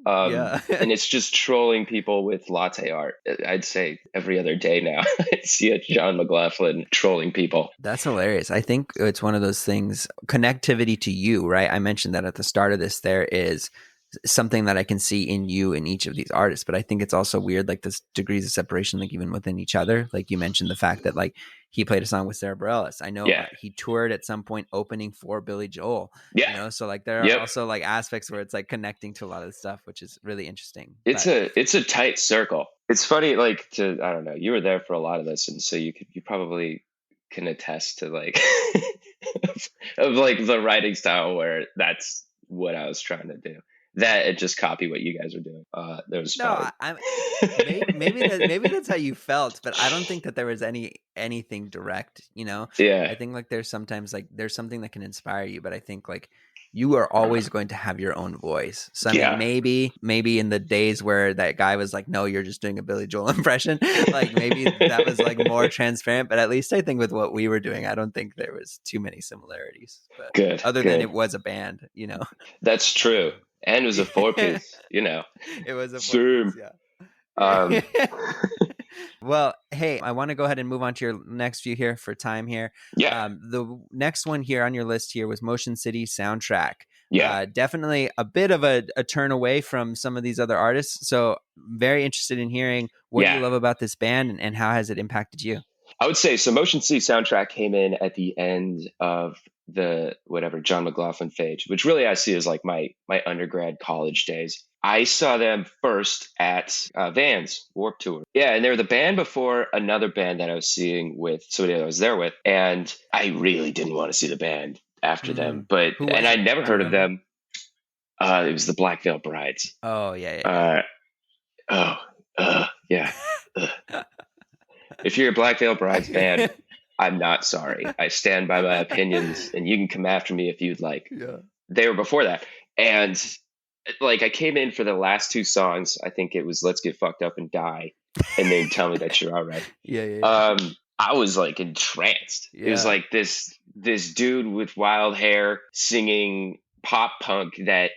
And it's just trolling people with latte art. I'd say every other day now I see a John McLaughlin trolling people. That's hilarious. I think it's one of those things, connectivity to you, right? I mentioned that at the start of this, there is something that I can see in you in each of these artists, but I think it's also weird, like this degrees of separation, like even within each other. Like you mentioned the fact that like he played a song with Sara Bareilles. I know he toured at some point opening for Billy Joel. Yeah. You know, so like there are also like aspects where it's like connecting to a lot of the stuff, which is really interesting. It's a tight circle. It's funny, like I don't know, you were there for a lot of this, and so you probably can attest to like of like the writing style where that's what I was trying to do. That it just copy what you guys are doing. That was maybe that's how you felt, but I don't think that there was anything direct, you know? Yeah. I think like there's sometimes like there's something that can inspire you, but I think like you are always going to have your own voice. So I mean, maybe in the days where that guy was like, no, you're just doing a Billy Joel impression, like maybe that was like more transparent, but at least I think with what we were doing, I don't think there was too many similarities. But other than it was a band, you know? That's true. And it was a 4-piece, you know. It was a 4-piece, yeah. Well, hey, I want to go ahead and move on to your next few here for time here. Yeah. The next one here on your list here was Motion City Soundtrack. Yeah. Definitely a bit of a turn away from some of these other artists. So very interested in hearing what you love about this band and how has it impacted you? I would say so. Motion City Soundtrack came in at the end of the John McLaughlin phase, which really I see as like my undergrad college days. I saw them first at Vans Warped Tour. Yeah, and they were the band before another band that I was seeing with somebody that I was there with, and I really didn't want to see the band after them. But I never heard of them. It was the Black Veil Brides. Oh yeah. Yeah. If you're a Black Veil Brides fan, I'm not sorry. I stand by my opinions, and you can come after me if you'd like. Yeah. They were before that. And like I came in for the last two songs. I think it was Let's Get Fucked Up and Die, and then Tell Me That You're All Right. Yeah. I was like entranced. Yeah. It was like this dude with wild hair singing pop punk that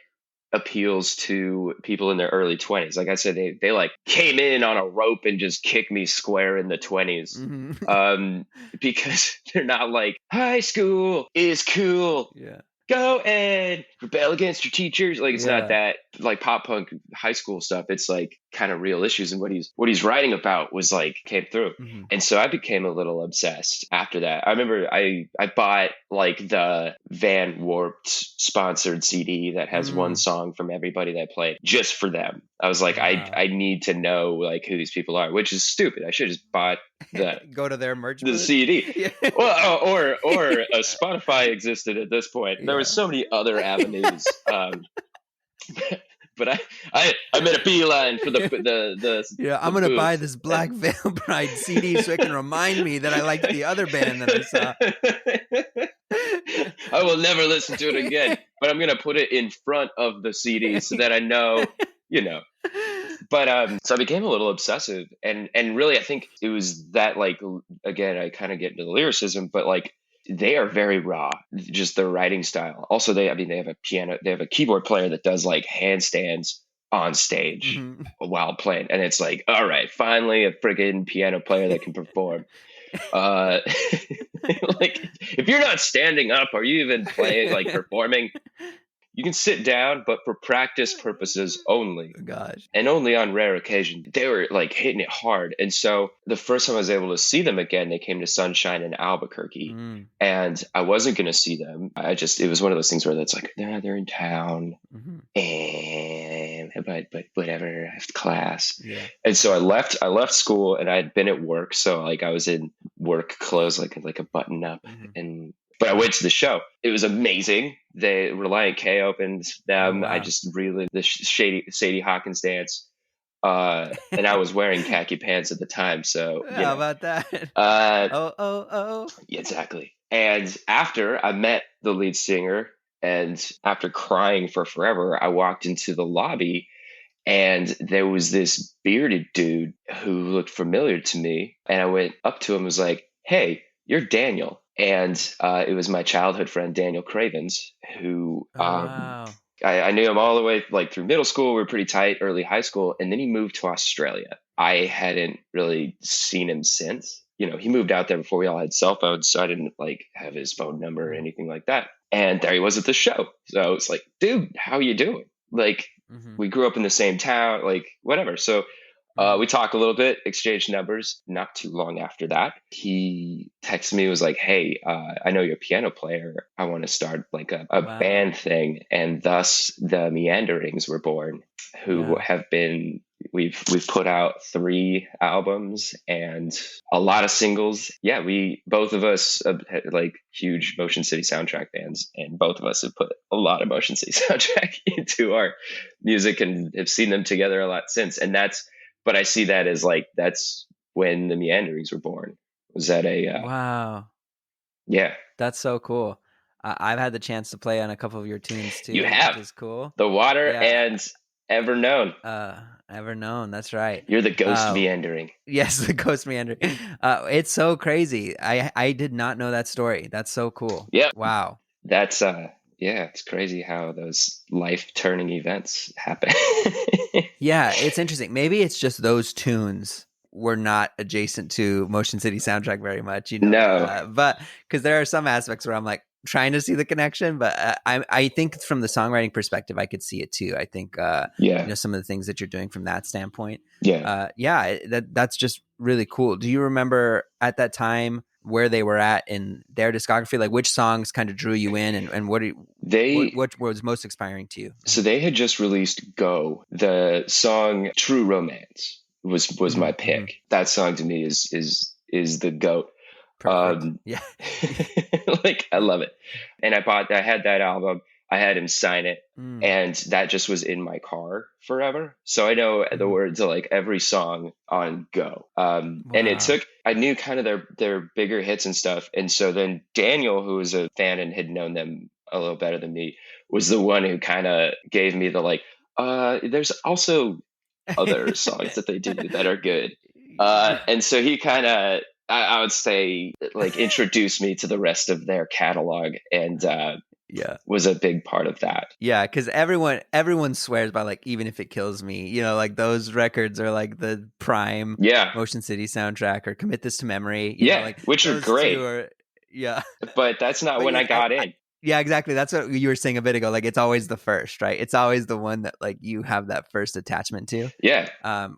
appeals to people in their early 20s. Like I said, they like came in on a rope and just kicked me square in the 20s. Mm-hmm. Because they're not like, high school is cool. Yeah. Go and rebel against your teachers. Like it's not that like pop punk high school stuff. It's like kind of real issues, and what he's writing about was like came through. Mm-hmm. And so I became a little obsessed after that. I remember I bought like the Van Warped sponsored CD that has one song from everybody that played just for them. I was like, I need to know like who these people are, which is stupid. I should have just bought go to their merch the CD. Well, or a Spotify existed at this point. There were so many other avenues. But I made a beeline for the I'm gonna buy this Black Veil Bride CD so it can remind me that I liked the other band that I saw. I will never listen to it again, but I'm gonna put it in front of the CD so that I know, you know. But so I became a little obsessive, and really I think it was that, like, again, I kind of get into the lyricism, but like they are very raw, just their writing style. Also, they have a keyboard player that does like handstands on stage while playing, and it's like, all right, finally a friggin' piano player that can perform. Like if you're not standing up, are you even playing, like performing? You can sit down, but for practice purposes only. Gosh. And only on rare occasion. They were like hitting it hard. And so the first time I was able to see them again, they came to Sunshine in Albuquerque. And I wasn't going to see them. It was one of those things where it's like, they're in town. And but whatever, I have class. Yeah. And so I left school, and I had been at work. So like I was in work clothes, like a button up. But I went to the show. It was amazing. Reliant K opened Oh them. I wow. just really the Sadie Hawkins dance. And I was wearing khaki pants at the time, so How about that? Uh, Oh, oh, oh. exactly. And after I met the lead singer, and after crying for forever, I walked into the lobby, and there was this bearded dude who looked familiar to me. And I went up to him and was like, "Hey, you're Daniel." And it was my childhood friend, Daniel Cravens, who Oh wow. I knew him all the way like through middle school. We were pretty tight, early high school. And then he moved to Australia. I hadn't really seen him since. He moved out there before we all had cell phones. So I didn't like have his phone number or anything like that. And there he was at the show. So it's like, dude, how you doing? Like, we grew up in the same town, like whatever. So we talked a little bit, exchanged numbers. Not too long after that, he texted me, was like, "Hey, I know you're a piano player. I want to start like a Wow. band thing." And thus the Meanderings were born, who have been, we've put out 3 albums and a lot of singles. Yeah, we, both of us had like huge Motion City soundtrack fans, and both of us have put a lot of Motion City soundtrack into our music and have seen them together a lot since. And but I see that as like, that's when the Meanderings were born. Was that Wow. Yeah. That's so cool. I've had the chance to play on a couple of your tunes too. You have. Which is cool. The Water Yeah. and Ever Known. Ever Known. That's right. You're the ghost meandering. Yes, the ghost meandering. It's so crazy. I did not know that story. That's so cool. Yep. Wow. That's it's crazy how those life-turning events happen. Yeah, it's interesting. Maybe it's just those tunes were not adjacent to Motion City soundtrack very much, No. But because there are some aspects where I'm like trying to see the connection, but I think from the songwriting perspective, I could see it too. I think, some of the things that you're doing from that standpoint. That's just really cool. Do you remember at that time where they were at in their discography? Like which songs kind of drew you in, and what was most inspiring to you? So they had just released Go. The song True Romance was my pick. That song to me is the GOAT. Yeah. Like I love it. And I had that album. I had him sign it, and that just was in my car forever. So I know the words of like every song on Go. And I knew kind of their bigger hits and stuff. And so then Daniel, who was a fan and had known them a little better than me, was the one who kind of gave me the like, there's also other songs that they do that are good. And so he kind of, I would say, like introduced me to the rest of their catalog, and was a big part of that. Yeah, because everyone swears by like Even If It Kills Me, like those records are like the prime Motion City soundtrack, or Commit This to Memory. Which are great. But that's not when I got in. Yeah, exactly. That's what you were saying a bit ago. Like it's always the first, right? It's always the one that like you have that first attachment to. Yeah.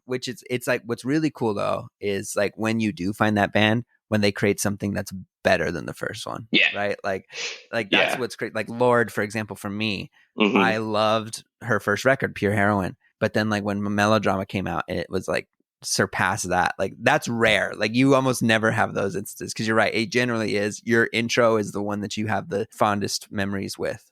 Which it's like what's really cool though is like when you do find that band, when they create something that's better than the first one. Yeah. Right. Like that's what's great. Like Lorde, for example, for me, I loved her first record, Pure Heroine. But then like when Melodrama came out, it was like surpass that. Like that's rare. Like you almost never have those instances, because you're right, it generally is your intro is the one that you have the fondest memories with.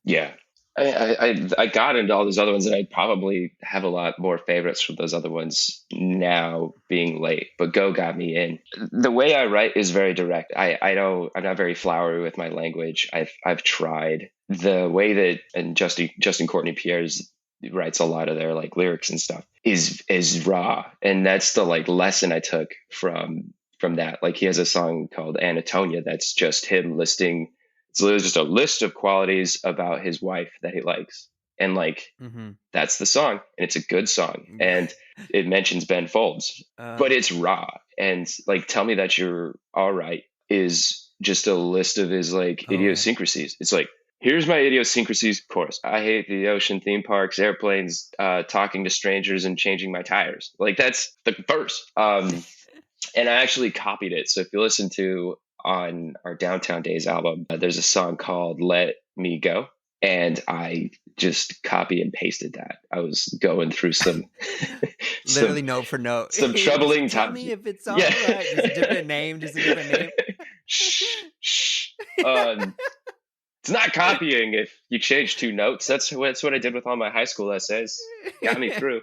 I got into all those other ones, and I probably have a lot more favorites from those other ones now, being late, but Go got me in. The way I write is very direct. I'm not very flowery with my language. I've tried the way that, and Justin Courtney Pierre's writes a lot of their like lyrics and stuff is raw, and that's the like lesson I took from that. Like he has a song called Anatonia that's just him listing, it's literally just a list of qualities about his wife that he likes, and like that's the song, and it's a good song, and it mentions Ben Folds, but it's raw. And like Tell Me That You're All Right is just a list of his like idiosyncrasies. It's like, here's my idiosyncrasies chorus. I hate the ocean, theme parks, airplanes, talking to strangers, and changing my tires. Like that's the verse. And I actually copied it. So if you listen to on our Downtown Days album, there's a song called Let Me Go. And I just copy and pasted that. I was going through some Literally some note for note. some Just troubling tell times. me if it's all Yeah. right. Just a different name. Just a different name. Shh. It's not copying if you change 2 notes. That's what I did with all my high school essays. Got me through.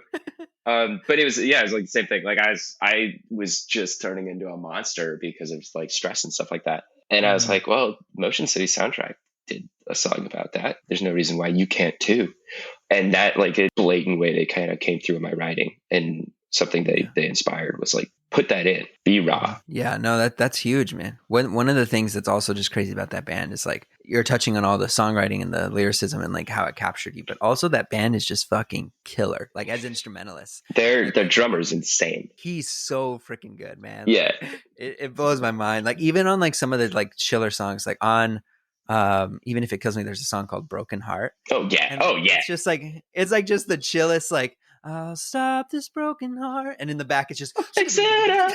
But it was like the same thing. Like I was just turning into a monster because of like stress and stuff like that. And I was like, well, Motion City Soundtrack did a song about that. There's no reason why you can't too. And that like a blatant way they kind of came through in my writing, and something they inspired was like, put that in, be raw. Yeah, no, that's huge, man. One of the things that's also just crazy about that band is like you're touching on all the songwriting and the lyricism and like how it captured you, but also that band is just fucking killer. Like as instrumentalists, Their drummer's insane. He's so freaking good, man. Yeah, like, it blows my mind. Like even on like some of the like chiller songs, like on Even If It Kills Me, there's a song called Broken Heart. Oh yeah, and it's just like just the chillest like. I'll stop this broken heart, and in the back it's just yeah.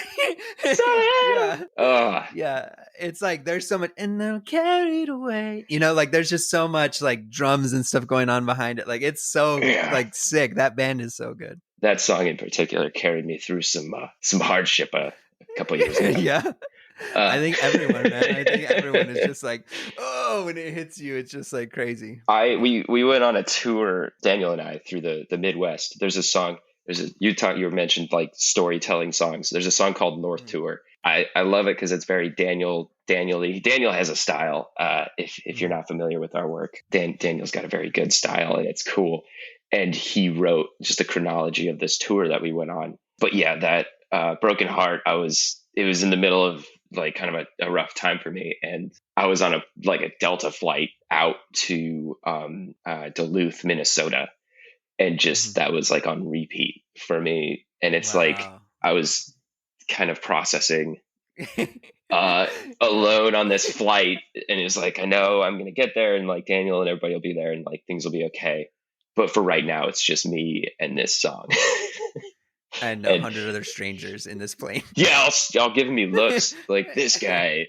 It's like there's so much, and then carried away. You know, like there's just so much like drums and stuff going on behind it. Like it's so like sick. That band is so good. That song in particular carried me through some hardship a couple years ago. Yeah. I think everyone, man. I think everyone is just like, oh, when it hits you, it's just like crazy. We went on a tour, Daniel and I, through the Midwest. There's a song. You mentioned like storytelling songs. There's a song called North Tour. I love it because it's very Daniel-y. Daniel has a style. If you're not familiar with our work, Daniel's got a very good style, and it's cool. And he wrote just a chronology of this tour that we went on. But yeah, that Broken Heart, it was in the middle of like kind of a rough time for me, and I was on a Delta flight out to Duluth, Minnesota, and just that was like on repeat for me. And it's like I was kind of processing alone on this flight, and it was like, I know I'm gonna get there, and like Daniel and everybody will be there, and like things will be okay, but for right now it's just me and this song. And 100 other strangers in this plane. Yeah, I'll give me looks like this guy.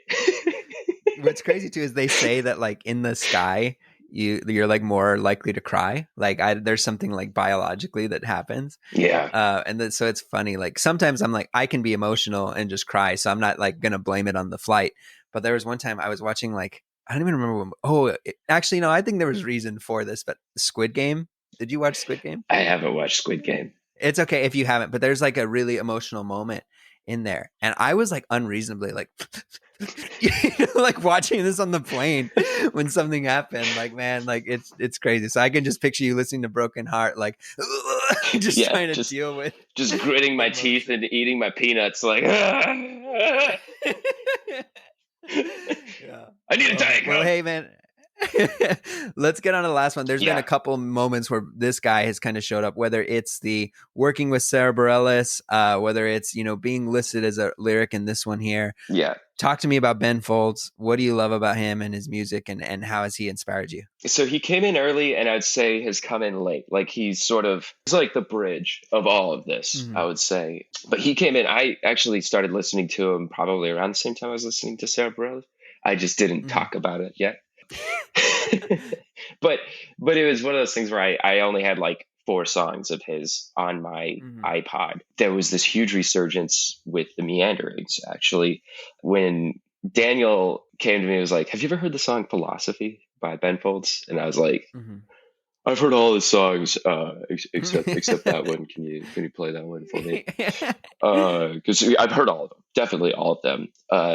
What's crazy too is they say that like in the sky, you're like more likely to cry. Like there's something like biologically that happens. Yeah. So it's funny. Like sometimes I'm like I can be emotional and just cry, so I'm not like gonna blame it on the flight. But there was one time I was watching like I don't even remember when. Actually, no, I think there was reason for this. But Squid Game. Did you watch Squid Game? I haven't watched Squid Game. It's okay if you haven't, but there's like a really emotional moment in there. And I was like unreasonably like, like watching this on the plane when something happened, like, man, like it's crazy. So I can just picture you listening to Broken Heart, like trying to deal with. Just gritting my teeth and eating my peanuts like, I need a Diet Coke. Well, hey, man. Let's get on to the last one. There's been a couple moments where this guy has kind of showed up, whether it's the working with Sara Bareilles, whether it's, being listed as a lyric in this one here. Yeah. Talk to me about Ben Folds. What do you love about him and his music, and how has he inspired you? So he came in early, and I'd say has come in late. Like he's like the bridge of all of this, I would say. But he came in, I actually started listening to him probably around the same time I was listening to Sara Bareilles. I just didn't talk about it yet. but it was one of those things where I only had like 4 songs of his on my iPod. There was this huge resurgence with the Meanderings, actually, when Daniel came to me and was like, have you ever heard the song Philosophy by Ben Folds? And I was like, I've heard all his songs except that one. Can you play that one for me? Because I've heard all of them, definitely all of them,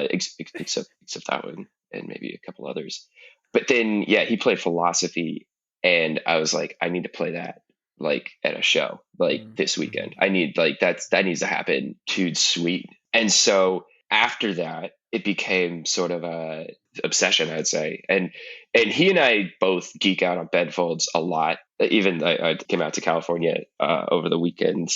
except that one and maybe a couple others. But then, he played Philosophy, and I was like, I need to play that like at a show, like this weekend. I need that needs to happen. Dude's sweet. And so after that, it became sort of a obsession, I'd say. And he and I both geek out on Ben Folds a lot. Even I came out to California over the weekend,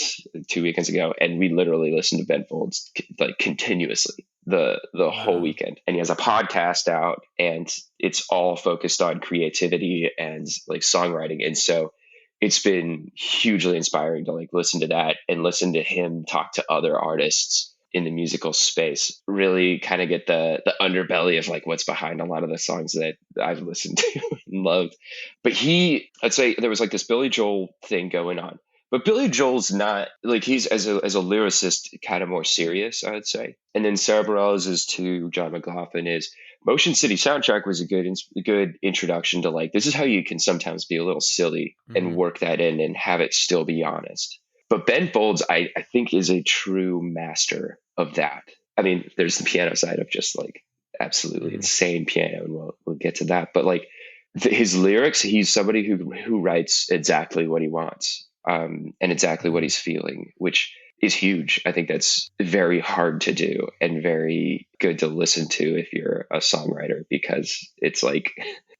2 weekends ago, and we literally listened to Ben Folds like continuously the whole weekend. And he has a podcast out, and it's all focused on creativity and like songwriting. And so it's been hugely inspiring to like listen to that and listen to him talk to other artists in the musical space really kind of get the underbelly of like what's behind a lot of the songs that I've listened to and loved. But I'd say there was like this Billy Joel thing going on. But Billy Joel's not like, he's as a lyricist kind of more serious, I would say. And then Sara Bareilles is to John McLaughlin is Motion City Soundtrack was a good introduction to like, this is how you can sometimes be a little silly and work that in and have it still be honest. But Ben Folds, I think, is a true master of that. I mean, there's the piano side of just like absolutely insane piano, and we'll get to that. But like his lyrics, he's somebody who writes exactly what he wants, and exactly what he's feeling, which is huge. I think that's very hard to do and very good to listen to if you're a songwriter, because it's like,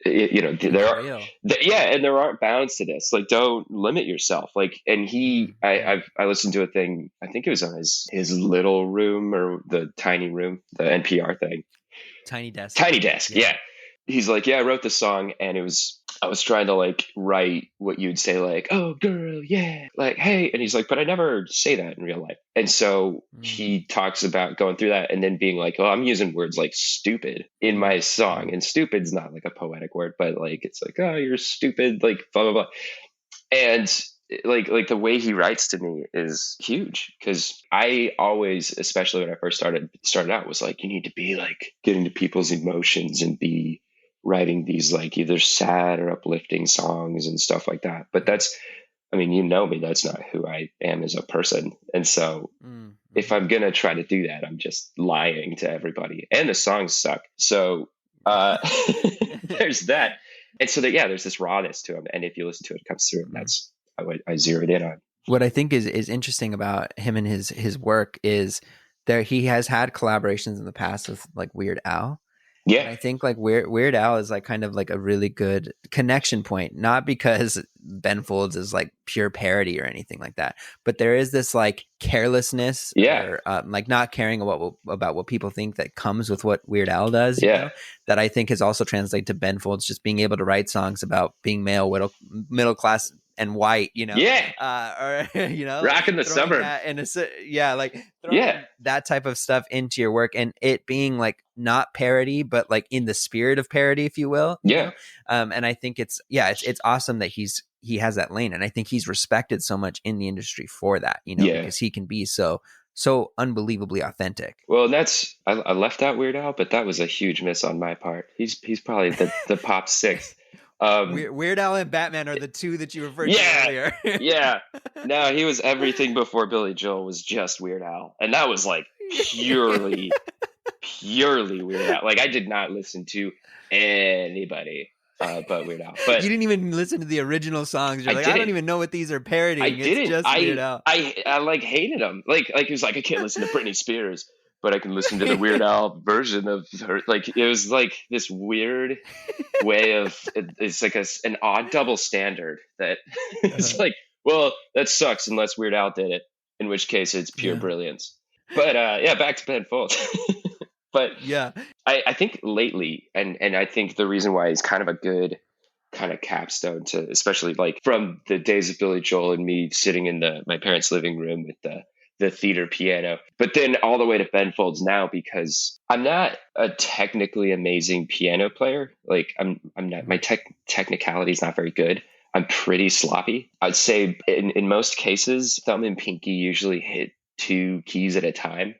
there aren't bounds to this. Like, don't limit yourself. Like, and I listened to a thing, I think it was on his little room, or the tiny room, the NPR thing. Tiny Desk. Yeah. He's like, I wrote this song, and I was trying to like write what you'd say, like, oh girl, yeah, like, hey. And he's like, but I never say that in real life. And so he talks about going through that and then being like, oh, I'm using words like stupid in my song. And stupid's not like a poetic word, but like, it's like, oh, you're stupid, like blah, blah, blah. And like the way he writes to me is huge, because I always, especially when I first started out, was like, you need to be like getting to people's emotions and be writing these like either sad or uplifting songs and stuff like that. But that's, I mean, you know me, that's not who I am as a person. And so if I'm going to try to do that, I'm just lying to everybody, and the songs suck. So there's that. And so there's this rawness to him. And if you listen to it, it comes through. And that's what I zeroed in on. What I think is interesting about him and his work is he has had collaborations in the past with like Weird Al. Yeah. And I think like Weird Al is like kind of like a really good connection point, not because Ben Folds is like pure parody or anything like that, but there is this like carelessness, or like not caring about what people think that comes with what Weird Al does, you know, that I think has also translated to Ben Folds just being able to write songs about being male, middle class and white, you know, or you know, rocking the suburb, throwing that type of stuff into your work, and it being like not parody, but like in the spirit of parody, if you will. You know? And I think it's awesome that he has that lane, and I think he's respected so much in the industry for that, you know, because he can be so unbelievably authentic. Well, that's I left out Weird Al, but that was a huge miss on my part. He's probably the pop sixth. Weird Al and Batman are the two that you referred to earlier. No, he was everything before Billy Joel was just Weird Al, and that was like purely Weird Al. Like, I did not listen to anybody but Weird Al. But you didn't even listen to the original songs. You're like, I don't even know what these are parodying. It's just Weird Al. I like hated them. Like he was like, I can't listen to Britney Spears, but I can listen to the Weird Al version of her. Like, it was like this weird way of, it's like an odd double standard that it's like, well, that sucks unless Weird Al did it, in which case it's pure brilliance. But back to Ben Folds. But I think lately, and I think the reason why he's kind of a good kind of capstone to, especially like from the days of Billy Joel and me sitting in my parents' living room with the theater piano, but then all the way to Ben Folds now, because I'm not a technically amazing piano player. Like I'm not, my technicality is not very good. I'm pretty sloppy. I'd say in most cases, thumb and pinky usually hit 2 keys at a time.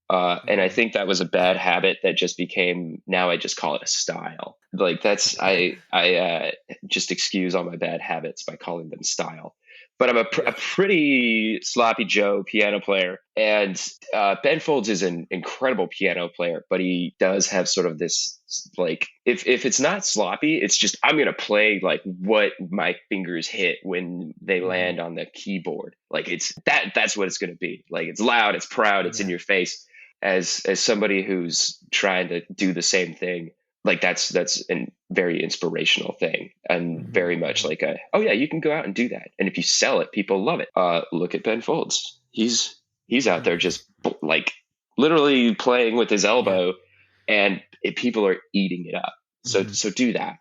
And I think that was a bad habit that just became, now I just call it a style. Like I just excuse all my bad habits by calling them style. But I'm a pretty sloppy Joe piano player. And Ben Folds is an incredible piano player, but he does have sort of this, like, if it's not sloppy, it's just, I'm going to play like what my fingers hit when they land on the keyboard. Like that's what it's going to be. Like, it's loud, it's proud, it's in your face. As somebody who's trying to do the same thing, like that's a very inspirational thing, and very much like you can go out and do that, and if you sell it, people love it. Look at Ben Folds. He's out there just like literally playing with his elbow, and people are eating it up. So do that.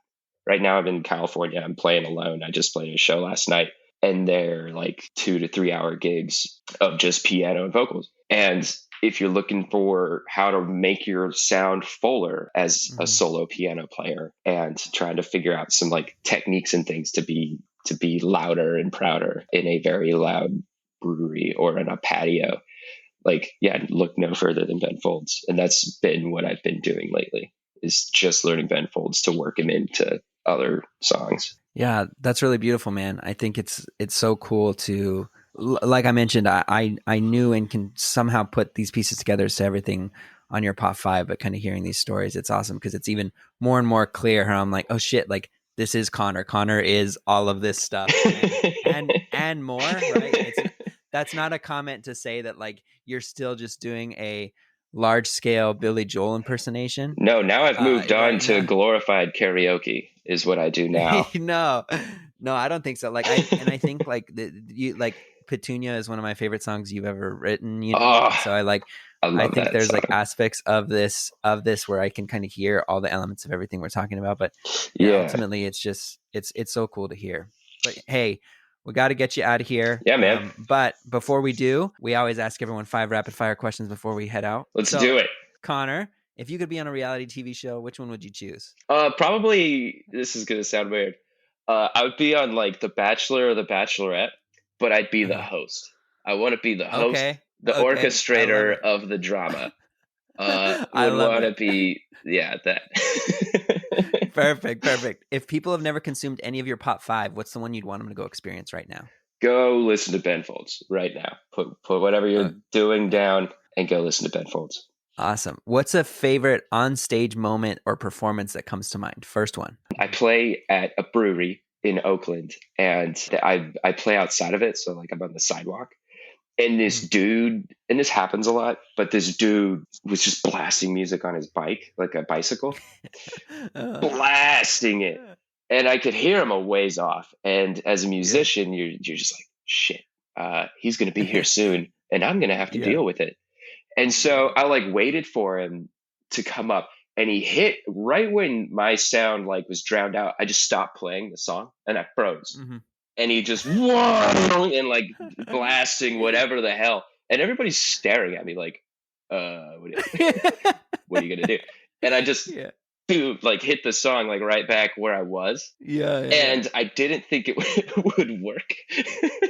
Right now I'm in California. I'm playing alone. I just played a show last night, and they're like 2 to 3 hour gigs of just piano and vocals, and if you're looking for how to make your sound fuller as a Mhm. solo piano player, and trying to figure out some like techniques and things to be louder and prouder in a very loud brewery or in a patio, like, yeah, look no further than Ben Folds. And that's been what I've been doing lately, is just learning Ben Folds to work him into other songs. Yeah, that's really beautiful, man. I think it's so cool to, like I mentioned, I knew and can somehow put these pieces together as to everything on your pop five, but kind of hearing these stories, it's awesome because it's even more and more clear how I'm like, oh shit, like this is Connor. Connor is all of this stuff and more, right? That's not a comment to say that like you're still just doing a large scale Billy Joel impersonation No, now I've moved on right to now. glorified karaoke is what I do now. No, no, I don't think so. Like I think like you like Petunia is one of my favorite songs you've ever written, you know? Oh, And so I I love think that there's like song. aspects of this where I can kind of hear all the elements of everything we're talking about. But yeah, Yeah. ultimately it's just it's so cool to hear. But hey, we got to get you out of here. Yeah, man. But before we do, we always ask everyone 5 rapid fire questions before we head out. Let's do So, it. Connor, if you could be on a reality TV show, which one would you choose? Probably, this is gonna sound weird. I would be on like The Bachelor or The Bachelorette, but I'd be the Uh-huh. host. I want to be the host, Okay. the Okay. I love orchestrator it. of the drama. I Would love want to it. be, yeah, that. Perfect. Perfect. If people have never consumed any of your pop five, what's the one you'd want them to go experience right now? Go listen to Ben Folds right now. Put whatever Uh, you're doing down and go listen to Ben Folds. awesome. What's a favorite on stage moment or performance that comes to mind? First one. I play at a brewery in Oakland, and I play outside of it, so like I'm on the sidewalk. And this Mhm. dude, and this happens a lot, but this dude was just blasting music on his bike, like a bicycle, Uh, blasting it. And I could hear him a ways off. And as a yeah. musician, you're just like, shit, he's going to be here soon, and I'm going to have to Yeah. deal with it. And so Yeah. I like waited for him to come up, and he hit right when my sound like was drowned out. I just stopped playing the song and I froze. Mhm. And he just whoa and like blasting whatever the hell. And everybody's staring at me like, what are you gonna do? And I just yeah. like hit the song like right back where I was. Yeah. Yeah. And I didn't think it would work.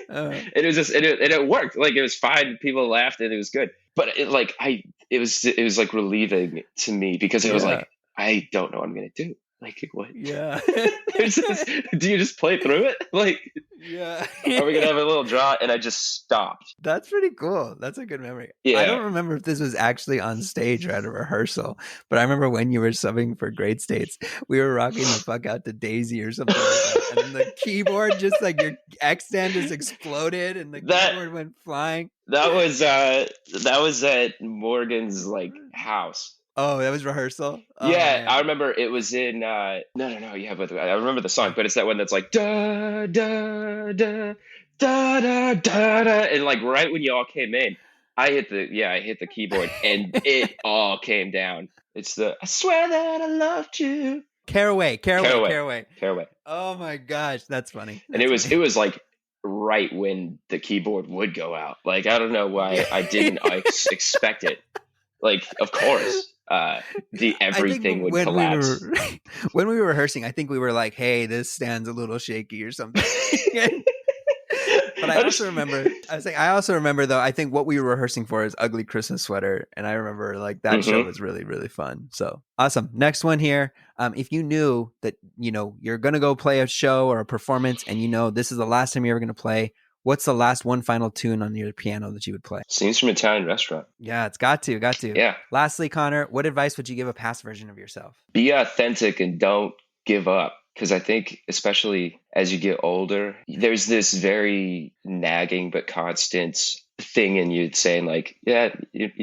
Uh, It was just it worked. Like it was fine. People laughed and it was good. But it was like relieving to me, because it was yeah. like, I don't know what I'm gonna do. Like what? Yeah. Do you just play through it? Like, yeah. are we gonna have a little draw? And I just stopped. That's pretty cool. That's a good memory. I Yeah. don't remember if this was actually on stage or at a rehearsal, but I remember when you were subbing for Great States, we were rocking the fuck out to Daisy or something like that. And then the keyboard, just like your X stand just exploded and the that keyboard went flying. that was at Morgan's like house. Oh, that was rehearsal? Oh, Yeah, I man. remember it was in no, yeah, but I remember the song, but it's that one that's like da da da da da da da, and like right when you all came in, I hit the keyboard and it all came down. It's the I swear that I loved you. Caraway, Caraway, Caraway. Caraway. Caraway. Oh my gosh, that's funny. And That's it funny. was like right when the keyboard would go out. Like I don't know why I didn't expect it. Like of course, the I think everything would when we were collapse. when we were rehearsing, I think we were like, "Hey, this stand's a little shaky" or something. But I I just also remember, I also remember though, I think what we were rehearsing for is Ugly Christmas Sweater. And I remember like that show Mhm. was really, really fun. So awesome. Next one here. If you knew that, you know, you're going to go play a show or a performance and you know this is the last time you're ever going to play, what's the last one final tune on your piano that you would play? Scenes from Italian Restaurant. Yeah, it's got to. Yeah. Lastly, Connor, what advice would you give a past version of yourself? Be authentic and don't give up. Because I think, especially as you get older, there's this very nagging but constant thing in you saying, like, "Yeah,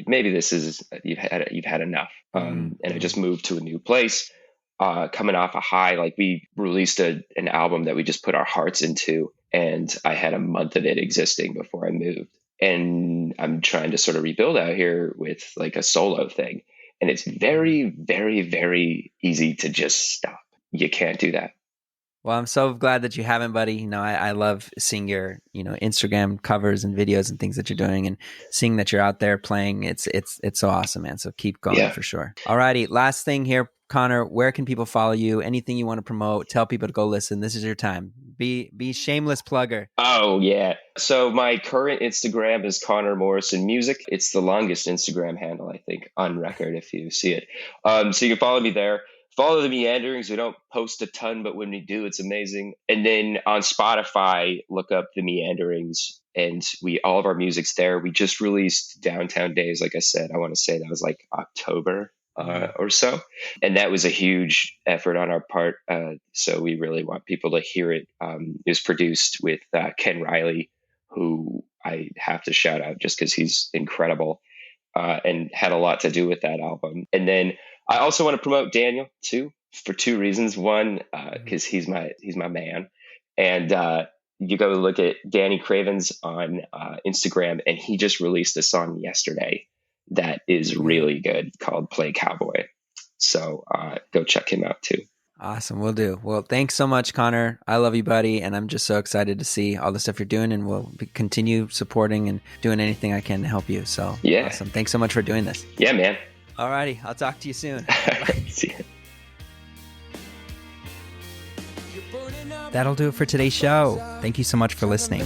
maybe this is you've had enough." And I just moved to a new place, coming off a high. Like we released an album that we just put our hearts into, and I had a month of it existing before I moved. And I'm trying to sort of rebuild out here with like a solo thing, and it's very, very, very easy to just stop. You can't do that. Well, I'm so glad that you haven't, buddy. You know, I love seeing your, Instagram covers and videos and things that you're doing, and seeing that you're out there playing. It's so awesome, man. So keep going Yeah. for sure. Alrighty, last thing here, Connor. Where can people follow you? Anything you want to promote? Tell people to go listen. This is your time. Be shameless plugger. Oh yeah. So my current Instagram is Connor Morrison Music. It's the longest Instagram handle, I think, on record if you see it. So you can follow me there. Follow the Meanderings. We don't post a ton, but when we do, it's amazing. And then on Spotify, look up the Meanderings, and all of our music's there. We just released Downtown Days, like I said. I want to say that was like October or so, and that was a huge effort on our part. So we really want people to hear it. It was produced with Ken Riley, who I have to shout out just because he's incredible and had a lot to do with that album. And then I also want to promote Daniel too, for two reasons. One, because he's my man, and you go look at Danny Cravens on Instagram, and he just released a song yesterday that is really good called "Play Cowboy." So go check him out too. Awesome, will do. Well, thanks so much, Connor. I love you, buddy, and I'm just so excited to see all the stuff you're doing, and we'll continue supporting and doing anything I can to help you. So yeah, awesome. Thanks so much for doing this. Yeah, man. Alrighty, I'll talk to you soon. See ya. That'll do it for today's show. Thank you so much for listening.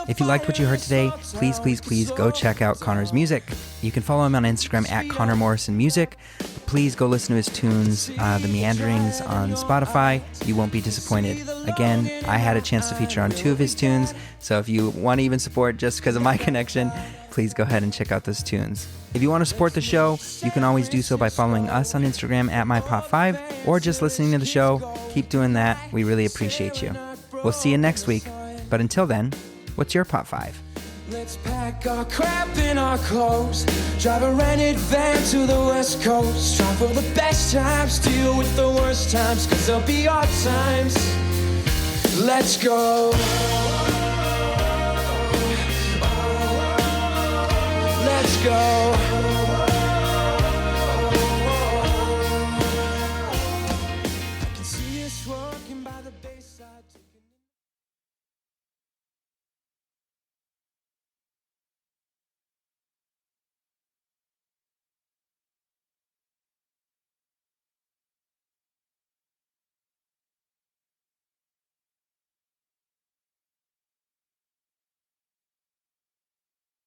If you liked what you heard today, please go check out Connor's music. You can follow him on Instagram at Connor Morrison Music. Please go listen to his tunes, The Meanderings, on Spotify. You won't be disappointed. Again, I had a chance to feature on 2 of his tunes, so if you want to even support just because of my connection, please go ahead and check out those tunes. If you want to support the show, you can always do so by following us on Instagram at MyPop5, or just listening to the show. Keep doing that. We really appreciate you. We'll see you next week. But until then, what's your Pop 5? Let's pack our crap in our clothes, drive a rented van to the west coast, try for the best times, deal with the worst times, cause there'll be hard times. Let's go. Let's go.